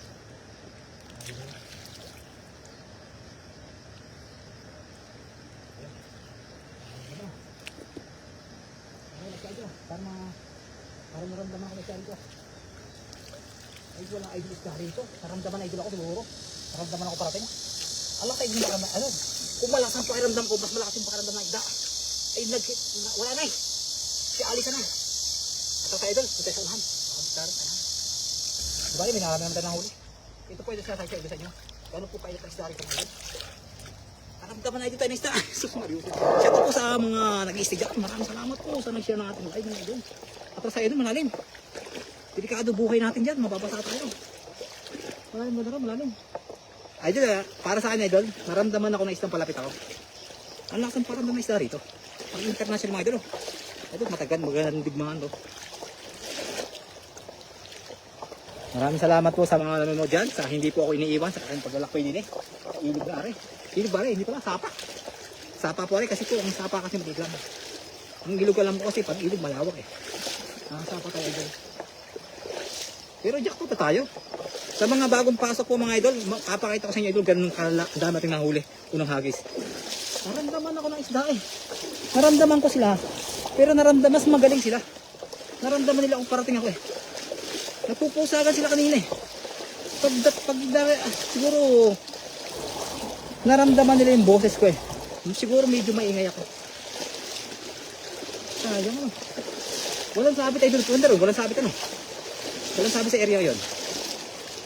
Para maramdaman ko na siya rito. Ay, walang idol isda rito. Naramdaman idol ako siguro. Naramdaman ako parating. Alam tayo hindi naman, ano, kung malakas ang pakiramdam ko, mas malakas yung pakiramdam ng isda. Ay, wala na eh. Si Alisa na. At sa idol, ito sa unahan. Diba may nakarami naman tayo ng huli. Ito po yung sa inyo. Gano'n po pa idol ang isda rito ngayon. Naramdaman na idol tayo ng isda. Sus Mariusin. Shout out po sa mga nag-i-istigyak. Maraming salamat po sa nag-share ng ating live ng idol. At sa idol, malalim. Delikado buhay natin dyan, mababasa tayo. Malalim. Idol para sa akin idol, naramdaman ako na isang palapit ako. Ang lakas ng paramdam ng isda rito. Ang international mga idol. Ito matagal, magandang digmaan to. Maraming salamat po sa mga nanonood dyan. Sa hindi po ako iniiwan sa aking paglalakbay din eh. Sa ilog na are. Ilog ba hindi pala, sapa. Sapa po are kasi po, ang sapa kasi maliit lang. Ang ilog alam ko kasi pag ilog malawak eh. Sapa tayo idol. Pero jackpot na tayo. Sa mga bagong pasok po mga idol, papakita ko sa inyo idol, ganun dami natin nahuli. Unang hagis. Naramdaman ako ng isda eh. Naramdaman ko sila. Pero naramdaman, mas magaling sila. Naramdaman nila kung parating ako eh. Napupusagan sila kanina eh. Siguro naramdaman nila yung boses ko eh. Siguro medyo maingay ako. Sayang ano. Walang sabit idol ko. Walang sabit ano. Walang sabit sa area yon.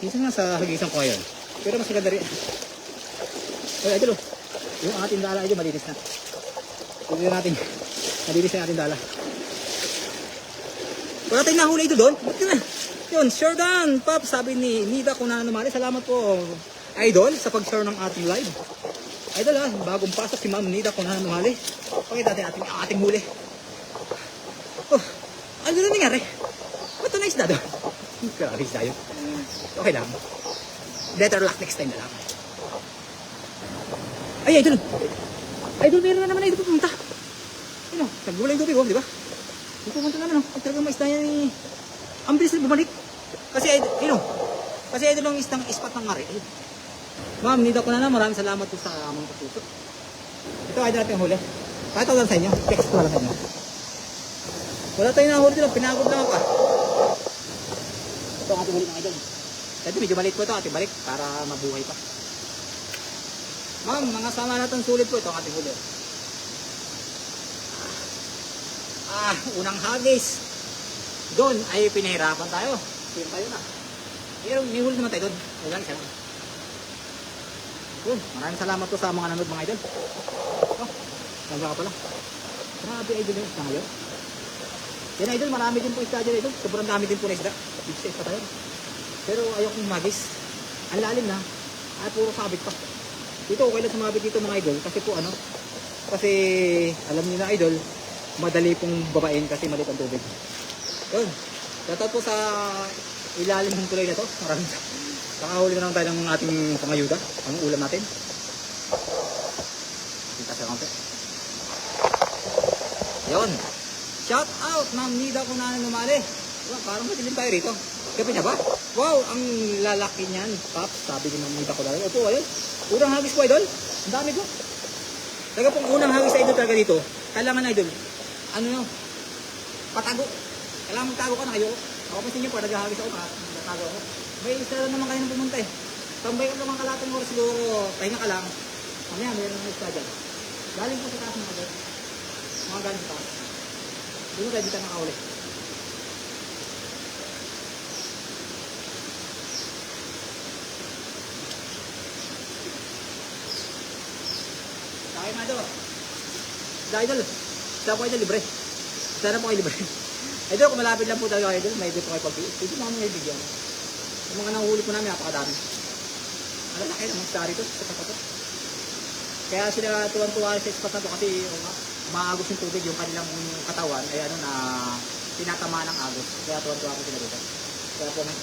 Minsan nga sa hagisan ko ngayon. Pero mas maganda rin. Ay idol oh. Yung ating dala idol malinis na. Tignan natin. Malinis na ating dala. Wala tayong nahuli idol doon. Ba't na? Yun, sure done, Pop, sabi ni Nida kung nananumali. Salamat po, Idol, sa pag-share ng ating live. Idol ha, bagong pasok si Ma'am Nida kung nananumali. Pakita natin ating huli. Oh, ano na nangyari? Ba't na isda doon? Grabe isda yun. Okay lang. Better luck next time na lang. Ay, Idol. Idol, meron na naman Idol pumunta. Ano, nagulay yung tubig, di ba? Yung pumunta naman, ay talagang may isda yan eh. Ang bilis na bumalik. Kasi idol ang ispat ng ngari. Ma'am, nida ko na maraming salamat po sa among pagtuto. Ito idol natin huli. Kahit ako lang sa inyo, text ko lang sa inyo. Wala tayong nahuli dito, pinagod lang ako. Ito ang ating huli ng idol. Ito medyo maliit po ito, ating balik para mabuhay pa. Ma'am, mga sama natin sulit po ito ang ating huli. Unang hagis. Doon ay pinahirapan tayo. Pero tayo na. Pero may huli naman tayo doon. Wala lang siya lang. Yun. Maraming salamat po sa mga nanood mga idol. Ganda ka pala. Grabe idol yung isda ngayon. Yan idol, marami din po isda dyan idol. Sobrang dami din po na isda. Big size pa tayo. Pero ayokong magis. Ang lalim na. Ay puro sabit pa. Dito okay lang sumabit dito mga idol. Kasi po ano. Kasi alam niyo na idol. Madali pong babain kasi maliit ang tubig. Yun. Shoutout po sa ilalim ng tulay na to. Maraming kakahuli na naman tayo ng ating pangayuda. Ang ulam natin. Kita sa kampe. Yun. Shout out Ma'am Nida kung nananumali. Diba, parang matilim tayo rito. Kapit niya ba? Wow, ang lalaki niyan. Pops, sabi ni Ma'am Nida ko dahil. Opo, ayun. Unang hagis po idol. Ang dami ko. Taga pong unang hagis idol talaga dito. Kailangan idol. Ano nyo? Patago. Kailangan magtago ka na kayo. Ako pansin nyo po, naghahagis ako, nagtago ako. May isa lang naman kayo nang pumunta eh. Tambay ka naman kalating oras siguro, pahinga ka lang. Mamaya, mayroon ng isda dyan. Galing po sa taas mga kadol. Mga galing sa taas. Doon mo tayo dito nakahuli. Sakay mga idol. Sa idol. Sa po idol, libre. Sana po kayo libre. Idol, kung malapit lang po talaga idol, may idol po kayo pag-ibig. Ito naman may bigyan. Yung mga nahuli po namin, napakadami. Alam na kayo naman sa rito, sa pasatot. Kaya sila tuwan-tuwa sa spot na to kasi maagos yung tubig, yung kanilang katawan ay ano na tinatamaan ng agos. Kaya tuwan-tuwa po sila dito. Kaya po may...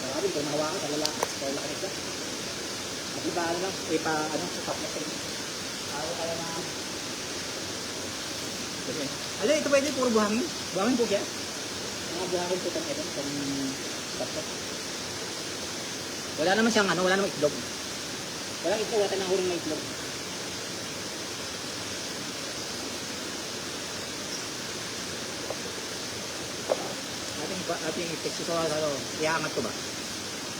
Grabe, kung mahawakan, talala. Kaya laki nito. At iba ano lang, ipa ano, sa top na ayaw kaya na... Alam, ito pwede puro buhangin. Buhangin po kaya? Mga buhangin po itong top. Wala naman siyang ano, wala namang itlog. Walang itlog, wala tayong nahuling na itlog. Ating i-text sa iangat ko ba?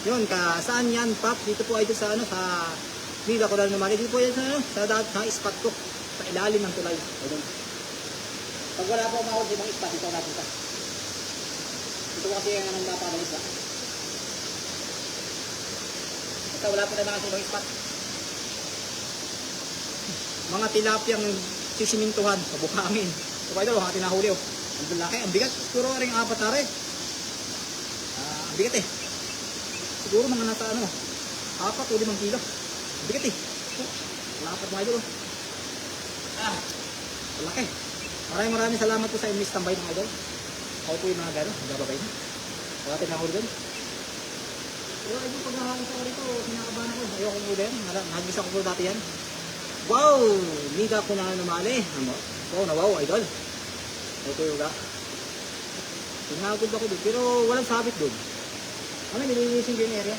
Yun, saan yan, Pop? Dito po ay ito sa ano, sa Nida ko lang naman. Dito po yan sa ano, sa spot ko. Sa ilalim ng tulay. Ayun. Pag wala po ako sa ibang spot, dito natin pa. Ito kasi yung anong napakalis ba? Basta wala po tayo mga sa ibang spot. Mga tilapyang sisimintuhan, pabukangin. So, ito, mga tinahuli oh. Ang laki, ang bigat. Siguro rin 4 na rin. Ang bigat eh. Siguro mga nasa ano, 4 o 5 kilo. Bigat eh. Lapat mga idol. Malaki. Maraming salamat po sa inyong tambay mga idol. Ako po yung mga gano'n, nagbababay na. Pagkatin na ako rin. Pero idol, pag nakakita ko rito, kinakabahan ako. Ayoko mo din. Nagisa ko po dati yan. Wow! Nida ko na namali. Wow, na wow, idol. Ito yung ga. Pinagod ako doon. Pero walang sabit doon. Ano, nililinisin ko yung area.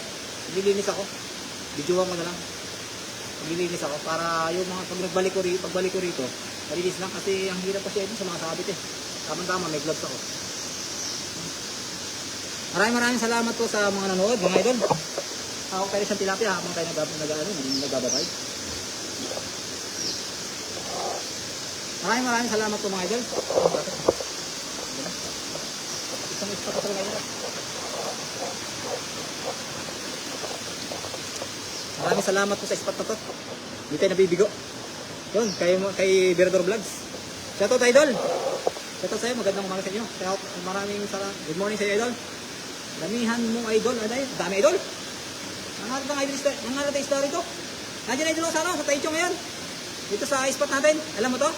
Nililinis ako. Videoan ko na lang. Nililinis ako para yung mga pagbalik ko rito, malinis lang kasi ang hirap kasi sa mga sabit eh. Tama-tama, may gloves ako. Maraming salamat po sa mga nanood, mga idol. Ako tayo siyang tilapia habang tayo nagbababay. Maraming salamat po mga idol. Isang ispa pa talaga yun. Maraming salamat po sa spot na to. Hindi tayo nabibigo. Yun, kay Berador Vlogs. Shoutout idol. Shoutout sa'yo, magandang umaga sa inyo. Maraming salamat. Good morning sa iyo idol. Damihan mong idol. Dami idol. Nangalat ang story to. Nandiyan idol sa ano, sa Taichung ngayon. Dito sa spot natin. Alam mo to?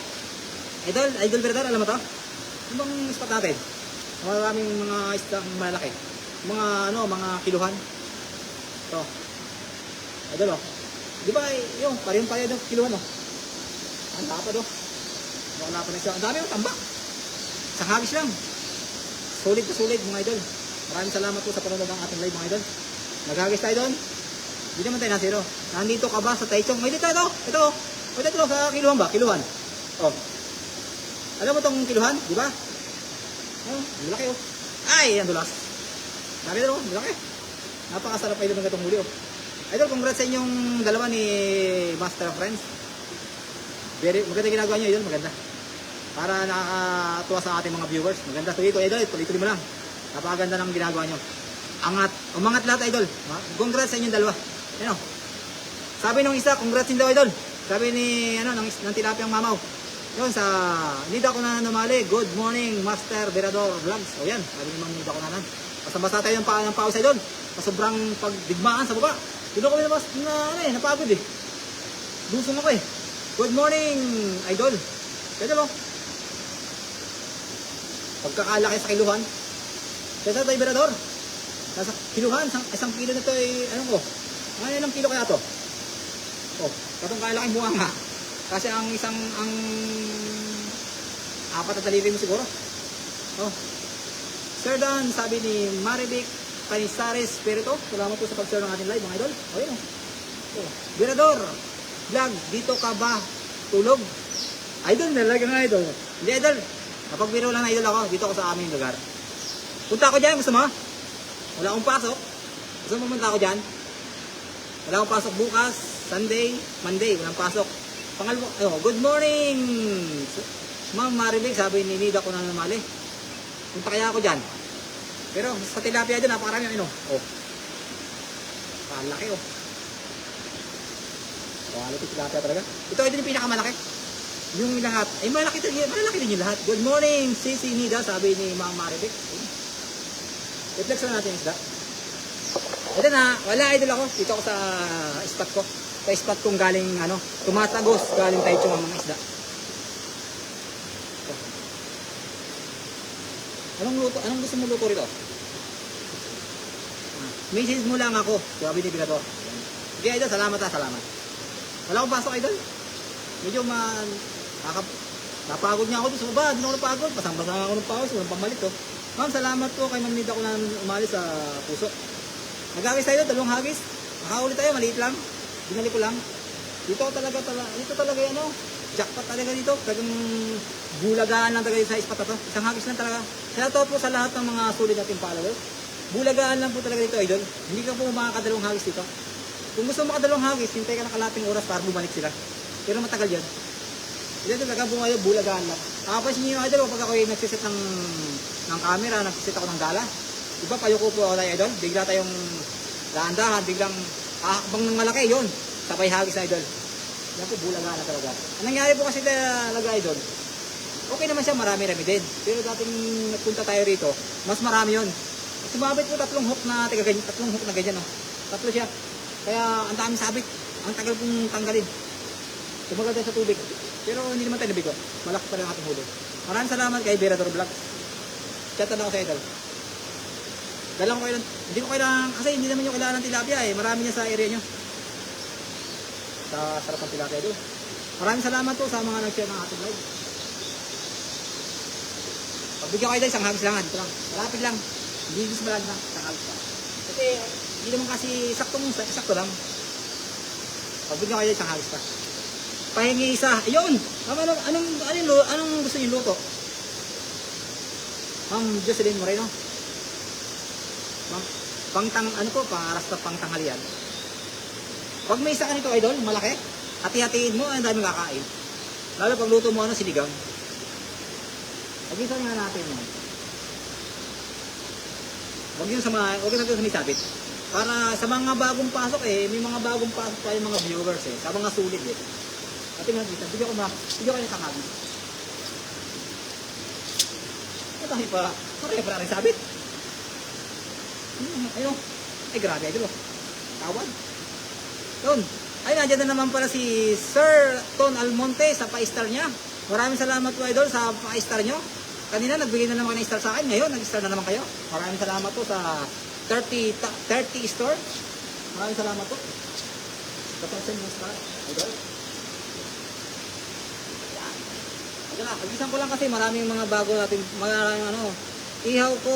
Idol Berador, alam mo to? Ano bang spot natin? Maraming mga isdang malaki. Mga kiluhan. To. Idol oh. Di ba yung parehong ng kiluhan oh. Ang tapad oh. Wala pa na siya. Ang dami yung tambak. Isang hagis lang. Solid to solid mga idol. Maraming salamat po sa panonood ng ating live mga idol. Naghagis tayo doon. Hindi naman tayo nasiro. Nandito ka ba sa Taichung? May dito ito. Ito oh. Ito sa kiluhan ba? Kiluhan. Oh. Alam mo tong kiluhan? Di ba? Oh, malaki oh. Ay, ang dulas. Dami doon oh. Malaki. Napakasarap idol ng gatong huli oh. Idol, congrats sa inyong dalawa ni Master of Friends. Maganda ginagawa nyo, idol. Maganda. Para nakakatuwa sa ating mga viewers. Maganda. Tuloy-tuloy, idol. Tuloy-tuloy mo lang. Napakaganda ng ginagawa nyo. Umangat lahat, idol. Congrats sa inyong dalawa. Ano? Sabi nung isa, congrats din daw, idol. Sabi ni, ng tilapiyang mamaw. Yun, hindi ako na namali. Good morning, Master Berador Vlogs. O yan, sabi ni Mang hindi ako na. Basta tayo ng pause, idol. Sobrang pagdigmaan sa baba. Doon ako napagod eh. Dusong ako eh. Good morning, idol. Kaya mo. Pagkakalaki sa kiluhan. Kaya tayo Berador. Nasa kiluhan, isang kilo na ito ay, ilang kilo kaya ito? Oh, katong kalaking bunga nga. Kasi ang apat na daliri mo siguro. Oh. Sir Dan, sabi ni Marivic Canizares Espiritu, salamat po sa pag-share ng ating live mga idol. O yun o. Berador Vlog, dito ka ba tulog? Idol, nalaga nga idol. Hindi idol, kapag biro lang na idol ako, dito ako sa aming lugar. Punta ako dyan, gusto mo? Wala akong pasok. Gusto mo pumunta ako dyan? Wala akong pasok bukas, Sunday, Monday, walang pasok. Good morning Ma'am Marivic, sabi ni Nida ko na namali. Punta kaya ako dyan. Pero sa tilapia dyan, napakarami yung oh. Palaki oh. Quality tilapia talaga. Ito yung pinakamalaki. Yung lahat. Ay malaki din yung lahat. Good morning, Sisi Nida, sabi ni Ma'am Marivic. Reflex na natin yung isda. Ito na, wala idol ako. Dito ako sa spot ko. Sa spot kong galing, tumatagos. Galing tayo yung mga isda. Anong gusto mo luto rito? Message mo lang ako. Sabi ni Berador. Okay, idol. Salamat. Wala akong pasok, idol. Medyo napagod niya ako dito sa baba. Hindi ako napagod. Pasang-pasang ako ng pawis. Walang pamalit, oh. Ma'am, salamat po kay Ma'am Nida ko na umalis sa puso. Nag-hagis tayo, 2 hagis. Makahuli tayo, maliit lang. Binali ko lang. Dito talaga jackpot talaga dito. Talagang bulagaan lang talaga sa spot na to. Isang hagis lang talaga. Shoutout po sa lahat ng mga sulit nating followers. Bulagaan lang po talaga dito, idol. Hindi ka po makakadalawang hagis dito. Kung gusto mo makadalawang hagis, hintay ka ng kalating oras para bumalik sila. Pero matagal yan. Dito talaga bulagaan lang. Tapos niyo idol, pag ako nagsiset ng camera, nagsiset ako ng gala. Diba, payuko po ako tayo, idol. Bigla tayong dahan-dahan, biglang ahakbang ng malaki, yun. Sabay hagis, idol. Yan po, bulagaan na talaga. Ang nangyari po kasi talaga, idol, okay naman siya, marami-rami din. Pero dating nagpunta tayo rito, mas marami yun. Sumabit po 3 hook na ganyan, oh. 3 siya. Kaya ang daming sabit. Ang tagal kong tanggalin. Tumagal tayo sa tubig. Pero hindi naman tayo nabigo. Malaki pa rin ang ating huli. Maraming salamat kay Berador Vlog. Chat na ako sa idol. Dalang ko kailan, hindi ko kailangan, kasi hindi naman yung kailangan ng tilapia eh. Marami niya sa area nyo. Sa sarap ng tilapia doon. Maraming salamat po sa mga nag-share ng ating live. Pagbigyan ko idol, isang hagis lang. Dito lang. Malapit lang. Hindi gusto malapit lang. Isang hagis lang. Kasi hindi naman kasi sakto lang. Pagbigyan ko idol, isang hagis pa. Pahingi isa. Ayun! Anong gusto niyo luto? Ma'am Jocelyn Moreno. Ano po, pangaras na pangtanghalian. Pag may isa ka nito, idol, malaki, hati-hatiin mo, ang daming kakain. Lalo pag luto mo, sinigang. Pag-isa nga natin mo. Huwag yun sa may sabit. Para sa mga bagong pasok may mga bagong pasok tayo mga viewers sa mga sulit At tingnan dito, bigyan ko yung kakabi. Tayo pa, para rin sabit. Ayun, ay grabe, idol. Tawad. Yun. Ay, nandiyan na naman pala si Sir Ton Almonte sa pa-star niya. Maraming salamat po, idol, sa pa-star nyo. Kanina, nagbigay na naman ng star sa akin. Ngayon, nag-star na naman kayo. Maraming salamat po sa 30 star. Maraming salamat po. Sa person mo star, idol. Ito na, pag-isang ko lang kasi maraming mga bago natin, maraming ihaw ko,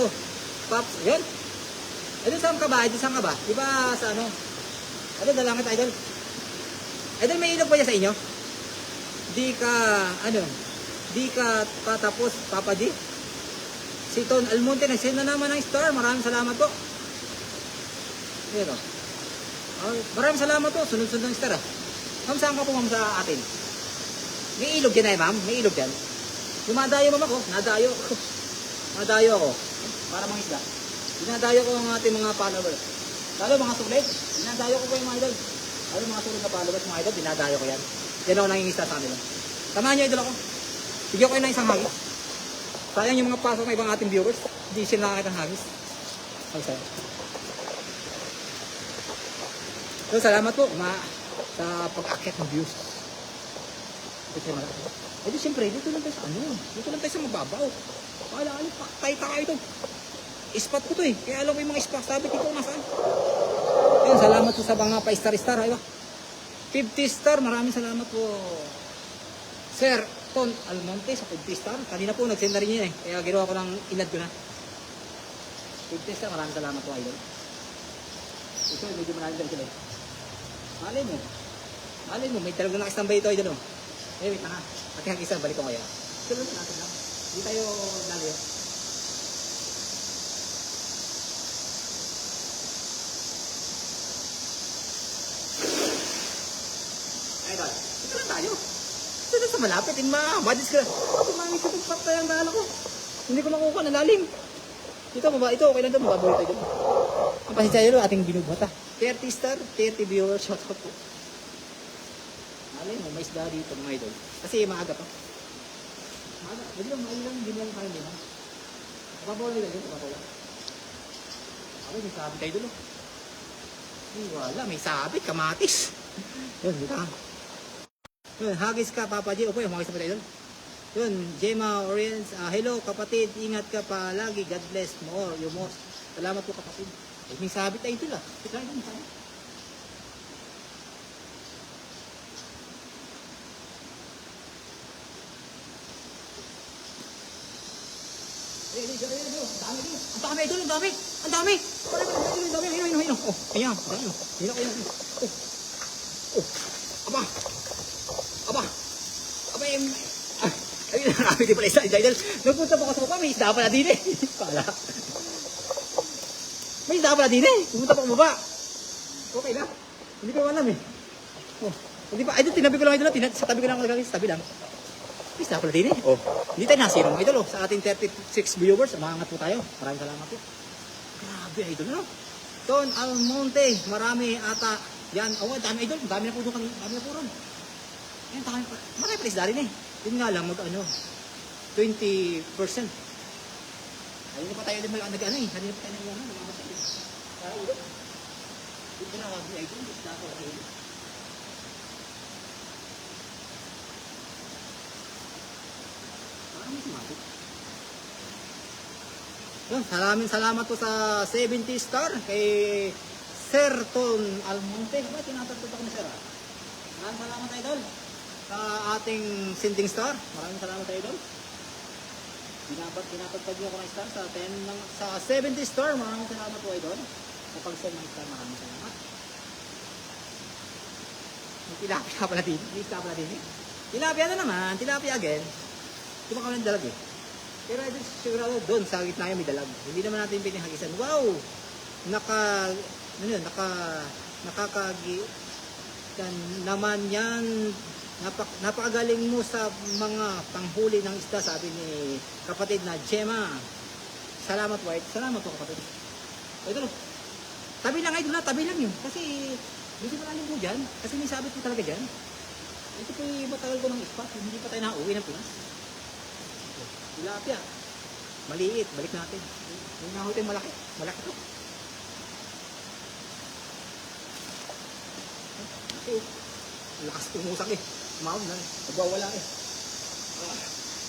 pops, yun. Idol, saan ka ba? Di ba sa Idol, dalangit, idol. Idol, may ilog ba niya sa inyo? Di ka patapos, Papa G. Si Ton Almonte, nag-send na naman ng star. Maraming salamat po. Ayan o. Maraming salamat po. Sunod-sunod ng star Ma'am, saan ka po ma'am sa atin? May ilog yan ma'am. May ilog yan. Dumadayo ma'am ako. Nadayo ako. Para mga isda. Dinadayo ko ang ating mga followers. Lalo mga sulit. Dinadayo ko po yung mga idol. Lalo mga sulit na followers mga idol. Dinadayo ko yan. Yan ako nangingista sa kanila. Samahan nyo idol ako. Bigyan ko kayo ng isang hagis. Sayang yung mga pasok ng ibang ating viewers. Hindi sila nakakita ng hagis. Ay, sayang. So, salamat po sa pag-akit ng views. Eh di siyempre, dito lang tayo sa Dito lang tayo sa mababaw. Alam, tayo ito. Spot ko to Kaya alam ko yung mga spot. Sabi dito nasaan. Ayun, salamat po sa mga pa-star-star. 50 star. Maraming salamat po. Sir Ton Almonte sa 50 star. Kanina po, nag-send na rin yun Kaya ginawa ko ng inad ko na. 50 star. Maraming salamat po, idol. Ito, medyo maraming dal sila Malay mo, may talagang nakastambay ito, idol. Wait na nga. Pati hag-isa, balik ko ngayon. Tulungan natin lang. Hindi tayo lalayo. Idol, ito lang tayo. Ito lang sa malapit. Madis ka. Ito mami sa pagpapay ang dala ko. Hindi ko makukuha na lalim. Ito, okay lang ito. Mababoy tayo. Ang pasensya yun, ating binubuhat 30 star, 30 viewers. Shout out po. Alay mo, may isda dito mga idol. Kasi maaga pa. Maaga. Hindi lang, hindi lang kayo din. Kapabaw nila dito, kapabaw. Okay, may sabit tayo dulo. Wala, may sabit, kamatis. Yun, dito ka. Yun, hagis ka, Papa G. Opo, hagis pa tayo dun. Yun, Gemma Oriens. Hello, kapatid. Ingat ka pa lagi. God bless mo. You most. Salamat po, kapatid. May sabit tayo dun Ito tayo dun, sabit. Ang dami. Ang dami. Ayun. Oh, ayan. Ayun. Aba. Ayun, marami din pala isda. Nagpunta po kasi pa, may isda pala din Pala. May isda pala din Pumunta pa kumaba. Okay na. Hindi ko alam Oh, hindi pa. Ayun, tinabi ko lang ito. Sa tabi ko lang sa tabi lang. May isda pala din Oh, hindi tayo nasirong idol Sa ating 36 viewers, maangat po tayo. Maraming salamat po. Grabe idol Ton Almonte, marami ata. Yan, dami idol. Dami na po doon kanina. Dami na po ron. Ayan, marami pala isda rin Yun nga lang, 20%. Ayun pa tayo din Kanina pa tayo nag-ano. Ito na wag ay dun, gusto ako ay. Parang may sumagot. Yun, salamat po sa 70 star kay Sir Ton Almonte. Ba, tinatatod ako ni Sir. Maraming salamat idol sa ating sending star. Maraming salamat idol. Pinapagpag niyo ako ng star sa 10 sa 70 star. Maraming salamat po idol. Sa pag-send ng star, maraming salamat. May tilapia pala din. Tilapia na naman. Tilapia again. Di ba kami dalag eh. Pero idol, sigurado doon sa gitna yung may dalag. Hindi naman natin pinahagisan. Wow! Nakakagi yan naman yan. Napakagaling mo sa mga panghuli ng isda, sabi ni kapatid na Gemma. Salamat White. Salamat po kapatid. Idol, tabi lang idol na, tabi lang yun. Kasi hindi malalim po dyan. Kasi may sabit po talaga dyan. Ito po yung matagal ko ng spot. Hindi pa tayo nakauwi ng Pinas. Tilapia. Maliit. Balik natin. Yung nahuli tayong malaki. Malaki to. Okay. Lakas tumusak eh. Umahon na. Nagwawala eh.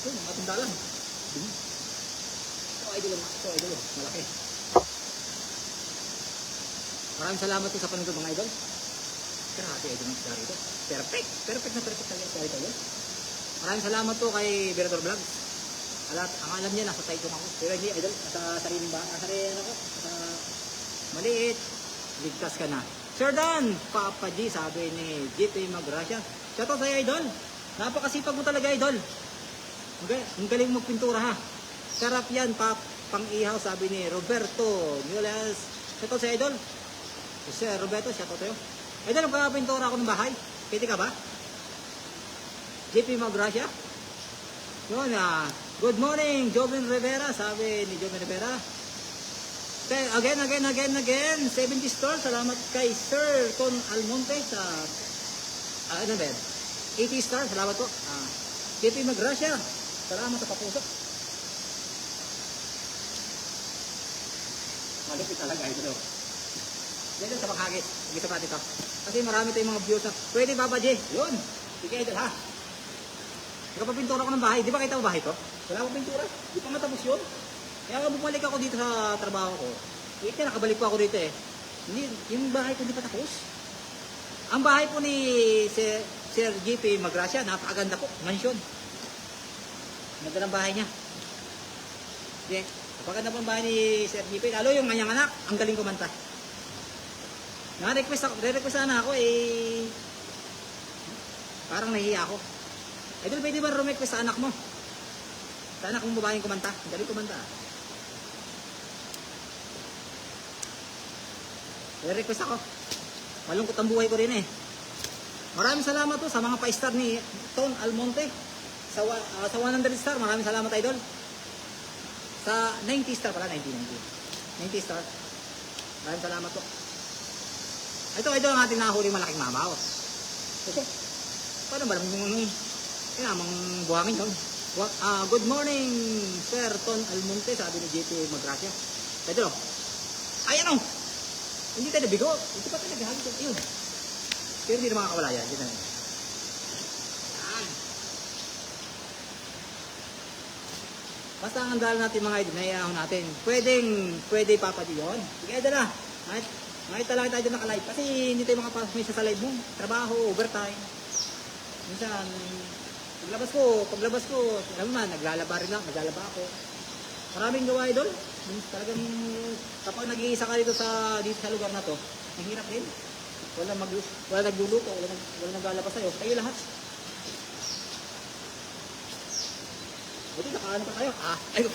Ito, matanda lang. Ito, idol. Malaki. Maraming salamat po sa panunod mga idol. Grabe idol ng isda rito. Perfect. Perfect na perfect talaga isda rito. Maraming salamat po kay Berador Vlogs. Ang alam niya, nasa Taichung ako. Pero hindi, idol, sa sariling ba? Sa sariling ako. Sa maliit. Ligtas ka na. Sir Dan, Papa G, sabi ni GP Magracia. Shoutout sa'yo, idol. Napakasipag mo talaga, idol. Okay, ang galing magpintura, ha. Sarap yan, pang-ihaw, sabi ni Roberto Mules. Shoutout sa'yo, idol. Sir Roberto, shoutout sa'yo. Idol, nagpapintura ako ng bahay. Pwede ka ba? GP Magracia. Yun, good morning, Joven Rivera, sabi ni Joven Rivera. Again, 70 stars. Salamat kay Sir Ton Almonte sa, 80 stars. Salamat po. JP Magracia, salamat sa papuso. Malupit talaga ito. Dito sa paghagis. Gisa pa dito. Kasi marami tayong mga views na, pwede Papa J. Yun. Sige idol ha. Nagpapintura ko ng bahay. Di ba kita ang bahay ko? Wala akong pintura. Di pa matapos yun. Kaya bumalik ako dito sa trabaho ko. Ito, nakabalik po ako dito eh. Yung bahay ko hindi pa tapos. Ang bahay po ni Sir GP Magracia, napakaganda po. Mansyon. Ganda ng bahay niya. Okay. Napakaganda po ang bahay ni Sir GP. Lalo yung kanyang anak, ang galing kumanta. Na-request sana ako eh. Parang nahihiya ako. Idol, pwede ba request sa anak mo? Sa anak mong babaeng kumanta. Ang galing kumanta. Request ako. Malungkot ang buhay ko rin eh. Maraming salamat po sa mga pa-star ni Ton Almonte. Sa 100 star, maraming salamat idol. Sa 90 star pala, 90 star. Maraming salamat po. Ito idol ang ating nahuli malaking mamaw. Okay. Paano ba naman mga buhangin yun? Good morning, Sir Ton Almonte, sabi ni JP Magracia. Idol, ayan o. Hindi tayo nabigo. Ito pa tayo naghahagis. Ayun. Pero hindi na makakawala yan. Dito na yan. Basta ang andalan natin mga idol, naiahon natin. Pwede Papa G yun. Sige idol na. Nakita lang tayo dyan naka-live. Kasi hindi tayo makapasok minsan sa live mo. Trabaho, overtime. Minsan, paglabas ko, alam mo man, naglalaba ako. Maraming gawa idol. Talagang kapag nag-iisa ka dito sa lugar na to, mahirap din. Wala nagluluto, wala naglalabas sa'yo. Kayo lahat. Buti nakaano pa tayo. Ayun.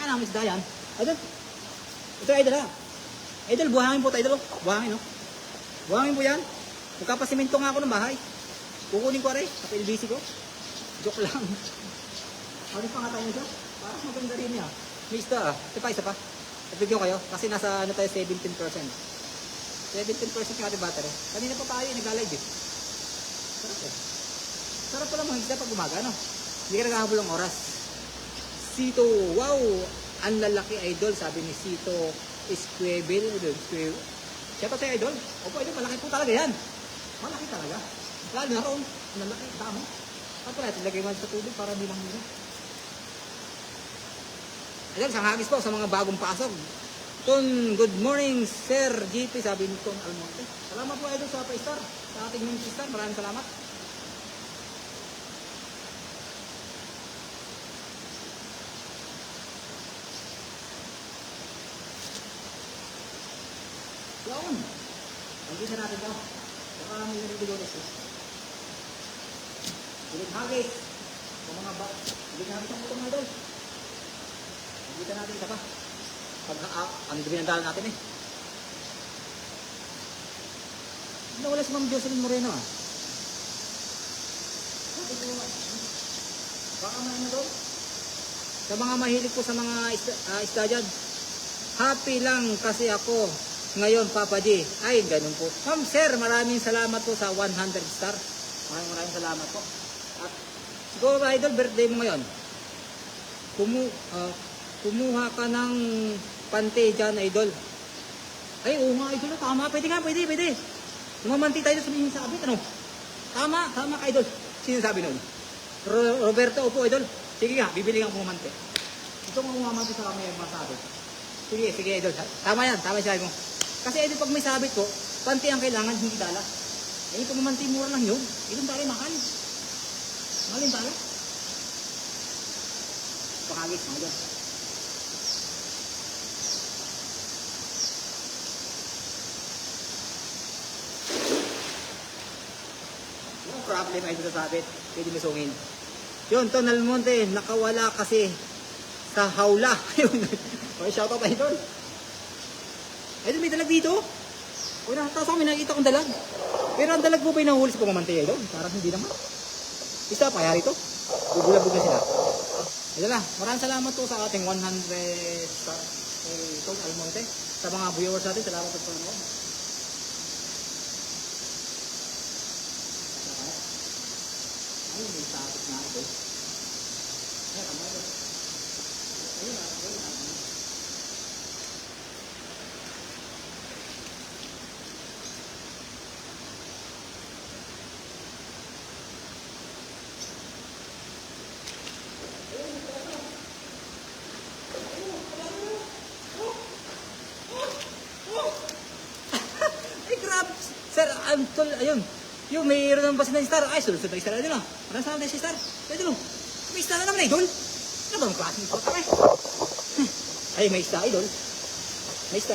Ang isda yan. Idol. Ito idol ha. Idol, buhangin po tayo idol. Buhangin no. Buhangin po yan. Magkapasiminto nga ako ng bahay. Kukunin ko rin sa PLBC ko. Joke lang. Ano pa nga tayo nito? Parang maganda rin niya. May isda ah. Isa pa. Ipigyan kayo. Kasi nasa tayo 17%. 17% yung ating battery. Kanina pa tayo nag-live eh. Sarap eh. Sarap pala mga isda pag umaga no. Hindi ka naghahabol ng oras. Sito. Wow. Ang lalaki idol, sabi ni Sito Esquivel. Siya pa siya idol. Opo idol, malaki po talaga yan. Malaki talaga. Lalo na roon, ang lalaki, damo. At pala, tilagay mo sa tubig para hindi lang nila. Idol, isang hagis po sa mga bagong pasok. Ton, good morning Sir GP, sabi ni Ton Almonte. Salamat po idol sa pa-star, sa ating main star. Maraming salamat. Yun. Pag-isa natin ito. Baka may naridigones eh. Ulit hagis. Sa mga ba. Ulit natin ang putong idol. Pag-isa natin ito pa. Ang binandalan natin eh. Nawala si Ma'am Jocelyn Moreno ah. Baka may ano doon? Sa mga mahilig po sa mga isda dyan. Happy lang kasi ako ngayon, Papa G. Ay, ganun po. Ma'am, sir, maraming salamat po sa 100 star. Maraming salamat po. At siguro, idol, birthday mo ngayon. Kumuha ka ng pante dyan, idol. Ay, oo nga, idol. Tama, pwede nga, pwede. Lumamanti tayo sa mga sabi, ano? Tama ka, idol. Sino sabi nun? Roberto, opo, idol. Sige nga, bibili nga pumamanti. Ito nga pumamanti sa may masabi. Sige, idol. Tama yan, tama siya mo. Kasi idol, pag may sabit ko, panty ang kailangan, hindi dala. Eh, yung pumamanti, mura lang yun. Itong dala, mahal. Mahal yung dala. Pakagis, mga idol. Problem ay dito sa sabit, pwede misungin. Yun, Ton Almonte, nakawala kasi sa hawla. Yun. Okay, shoutout tayo doon. Idol, may dalag dito. O nakataas ako, may nakikita kong dalag. Pero ang dalag mo ba yung nahuli sa pamamantay idol? Parang hindi naman. Isa pa, yari ito. Bubulabog na sila. Idol na, maraming salamat po sa ating 100 star Ton Almonte. Sa mga viewers natin, salamat po sa panonood. Ay, may tapos na ito. Ayan, tama ito. Ayun. Ay, grabe. Sir, ayun. Yung mayroon ng basta na star. Ay, sulusod na star. Ayun o. Parang saan na si star? Ayun o. May star na naman, idol. Ano ba ang klaseng ito? Ay, may isda, idol. May isda.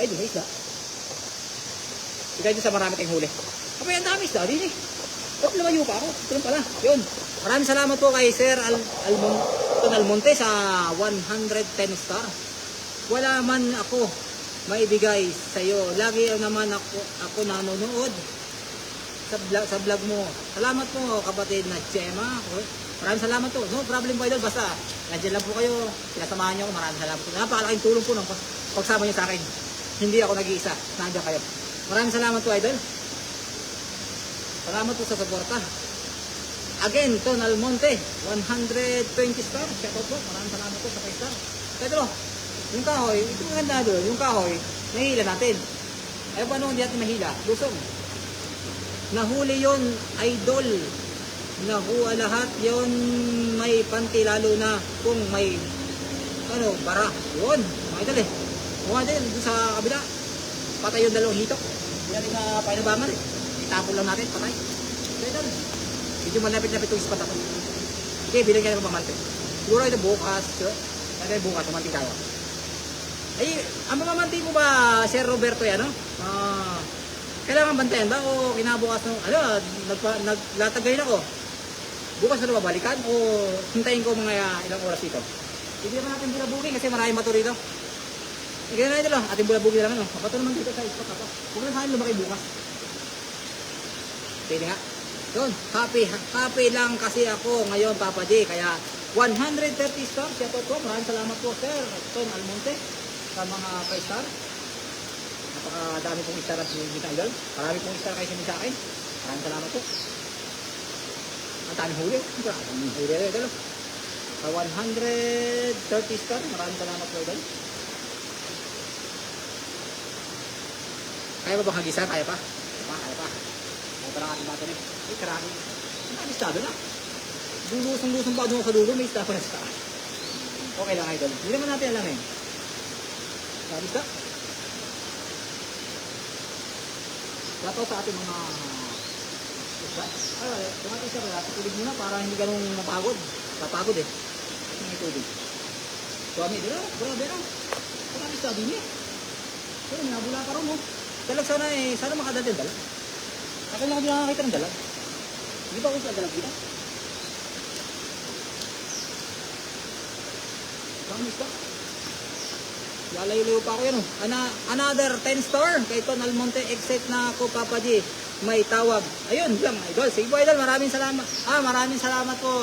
Ikaw dito sa marami tayong huli. Kapag ang dami isda, din eh. Ba't lumayo pa ako? Ito lang pala. Yun. Maraming salamat po kay Sir Ton Almonte sa 110 star. Wala man ako maibigay sa iyo. Lagi naman ako nanonood sa vlog mo. Salamat po kapatid na Chema. Maraming salamat po. No problem po idol. Basta nandiyan lang po kayo. Sinasamahan niyo ako. Maraming salamat po. Napakalaking tulong po ng pagsama niyo sa akin. Hindi ako nag-iisa. Nandiyan kayo. Maraming salamat po idol. Salamat po sa suporta. Again, Ton Almonte, 120 star. Shout out po. Maraming salamat po sa 5 star. Pedro, yung kahoy, ito ang ganda doon. Yung kahoy, nahihila natin. Ayaw pa noon, hindi natin mahila. Lusong. Nahuli yon idol. Nakuha lahat yon may panty, lalo na kung may bara. Yun, mga idol eh. Mga idol, doon sa kabila. Patay yung dalawang hitok. Hindi natin na painabangan eh. Itapon lang natin, patay. Mga idol, medyo malapit-lapit itong ispat ako. Okay, bilang kayo ng pamante. Siguro ito bukas. Ito bukas, pamanting tayo. Ay, ang pamamante mo ba, Sir Roberto yan, no? Kailangan bantayan ba o kinabukas ng naglatagay na ko? Bukas na babalikan o hintayin ko mga ilang oras dito? Hindi naman natin bulabugin kasi maraming mato rito. Hindi na ito lang, ating bulabugin lang ano. Mabato naman dito sa spot ako. Huwag na saan lumaki bukas. Pwede nga. Yun, happy lang kasi ako ngayon, Papa J. Kaya 130 stars, shout out po. Maraming salamat po, Sir Ton Almonte, sa mga 5 star. Napakadami pong star at sinigita idol. Marami pong star kayo sinigita sa akin. Maraming salamat po. Ang daming huli. Ang huli idol. Sa 130 star, maraming salamat po idol. Kaya ba bang hagisa? Kaya pa? Kaya pa. Kaya pa lang ating battery. Ay, karami. Nakabistado na. Lusong-lusong pa doon sa dulo, may stop na sa taas. Okay lang idol. Hindi naman natin alam eh. Nakabista. Dapat sa ating mga tumating siya pala, tubig muna para hindi ganun mapagod. Napagod eh. May tubig. Suami, dito, grabe na. Marami sabi niya. Pero nabula pa rin mo. Dalag sana eh, sana makadalhin dalag. Akin lang hindi nakakita ng dalag. Hindi ba ako sa dalag dito? Promise ka? Lalayo-layo pa ako yan oh. Another 10 star kay Ton Almonte, except na ako Papa G. May tawag. Ayun lang idol. Sige po idol, maraming salamat. Maraming salamat po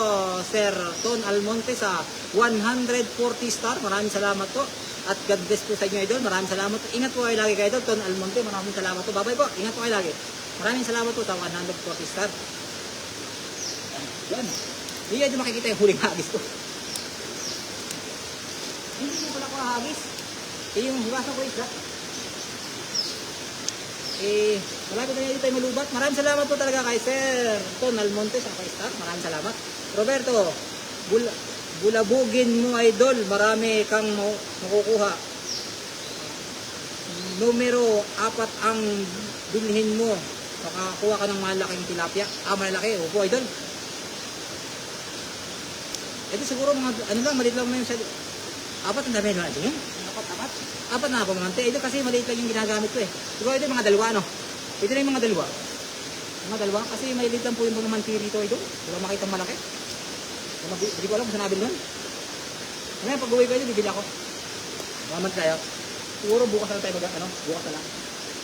Sir Ton Almonte sa 140 star. Maraming salamat po. At God bless po sa inyo idol. Maraming salamat po. Ingat po kayo lagi kay idol Ton Almonte. Maraming salamat po. Bye-bye po. Ingat po kayo lagi. Maraming salamat po sa 140 star. Yan. Hindi kayo makikita yung huling hagis ko. Hindi ko pala ko hagis. Yung hugasan ko isla. Malapit na dito tayo malubat. Maraming salamat po talaga kay Sir Ton Almonte sa star. Maraming salamat. Roberto, bulabugin mo idol. Marami kang makukuha. Numero 4 ang bilhin mo. Makakuha ka ng malaking tilapia. Malaki. Opo idol. Ito siguro mga, ano lang, maliit lang na yung 4 ang dami na ito yun. 4 na pamamante. Ito kasi maliit lang yung ginagamit ko eh. Siguro ito yung mga dalawa, no? Ito na yung mga dalawa. Mga dalawa. Kasi maliit lang po yung pamamante rito ito. Wala makitang malaki. Hindi ko alam kung saan nabil nun. Ngayon, pag uwi ko ito, bibili ako. Maman tayo. Siguro bukas na tayo bukas na lang.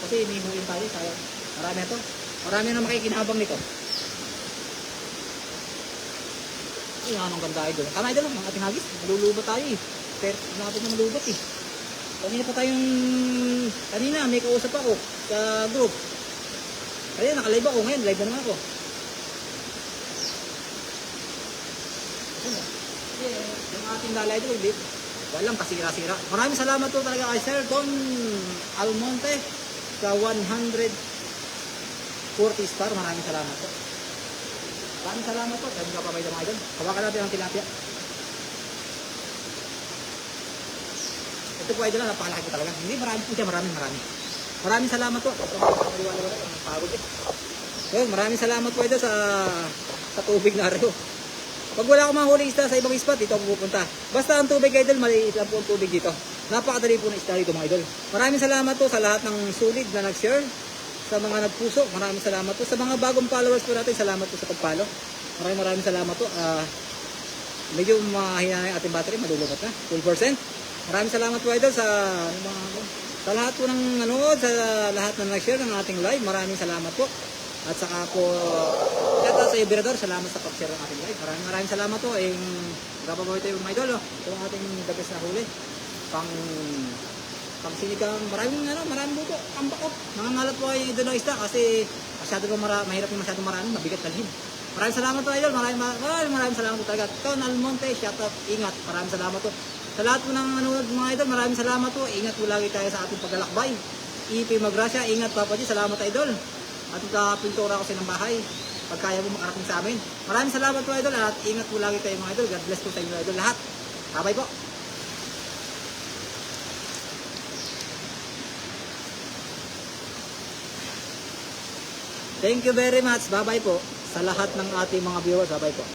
Kasi inihuin tayo. Sayang. Marami ito. Marami na makikinabang nito. Ay, anong ganda idol. Tama idol, ang ating hagis. Malulubat tayo eh. Pero natin na malubat eh. Kanina may kausap ako sa group. Kaya naka-live ako ngayon, live na naman ako. Yung ating lalay ito, walang kasira-sira. Maraming salamat po talaga kay Sir Ton Almonte sa 140 star. Maraming salamat po. Maraming salamat po. Dahil ka pa may mga idol. Hawakan natin ang tilapia. Ito po idol, napakalaki po talaga. Hindi, marami po siya, marami. Maraming salamat po. Maraming salamat po idol sa tubig na rin. Pag wala akong mahuli isda sa ibang spot, dito ako pupunta. Basta ang tubig idol, maliit lang po ang tubig dito. Napakadali po ng isda dito mga idol. Maraming salamat po sa lahat ng sulit na nag-share. Sa mga nagpuso, maraming salamat po. Sa mga bagong followers po natin, salamat po sa pag-follow. Maraming salamat po. Medyo mahina na yung ating battery, madulungot na. 12%. Maraming salamat po idol sa lahat po ng nanood, sa lahat na nag-share ng ating live. Maraming salamat po. At saka po, kata sa Ibrador, salamat sa pag-share ng ating live. Maraming salamat po. Magpapaboy tayo mga idol. Ito ang ating the best na huli. Pang sinigang, maraming buto, ang bakot. Nangangalat po kayo doon ng isda kasi masyado po mahirap yung masyado marami, mabigat dalhin. Maraming salamat po idol, maraming salamat po talaga. Ton Almonte, shout out, ingat, maraming salamat po. Sa lahat po ng mga idol, maraming salamat po. Ingat po lagi tayo sa ating paglalakbay. EP Magrasya, ingat Papa G, salamat idol. At pintura ko sa ng bahay. Pag kaya mo makarating sa amin. Maraming salamat po idol at ingat po lagi tayo mga idol. God bless po sa inyo idol lahat. Bye po. Thank you very much. Bye-bye po sa lahat ng ating mga viewers. Bye-bye po.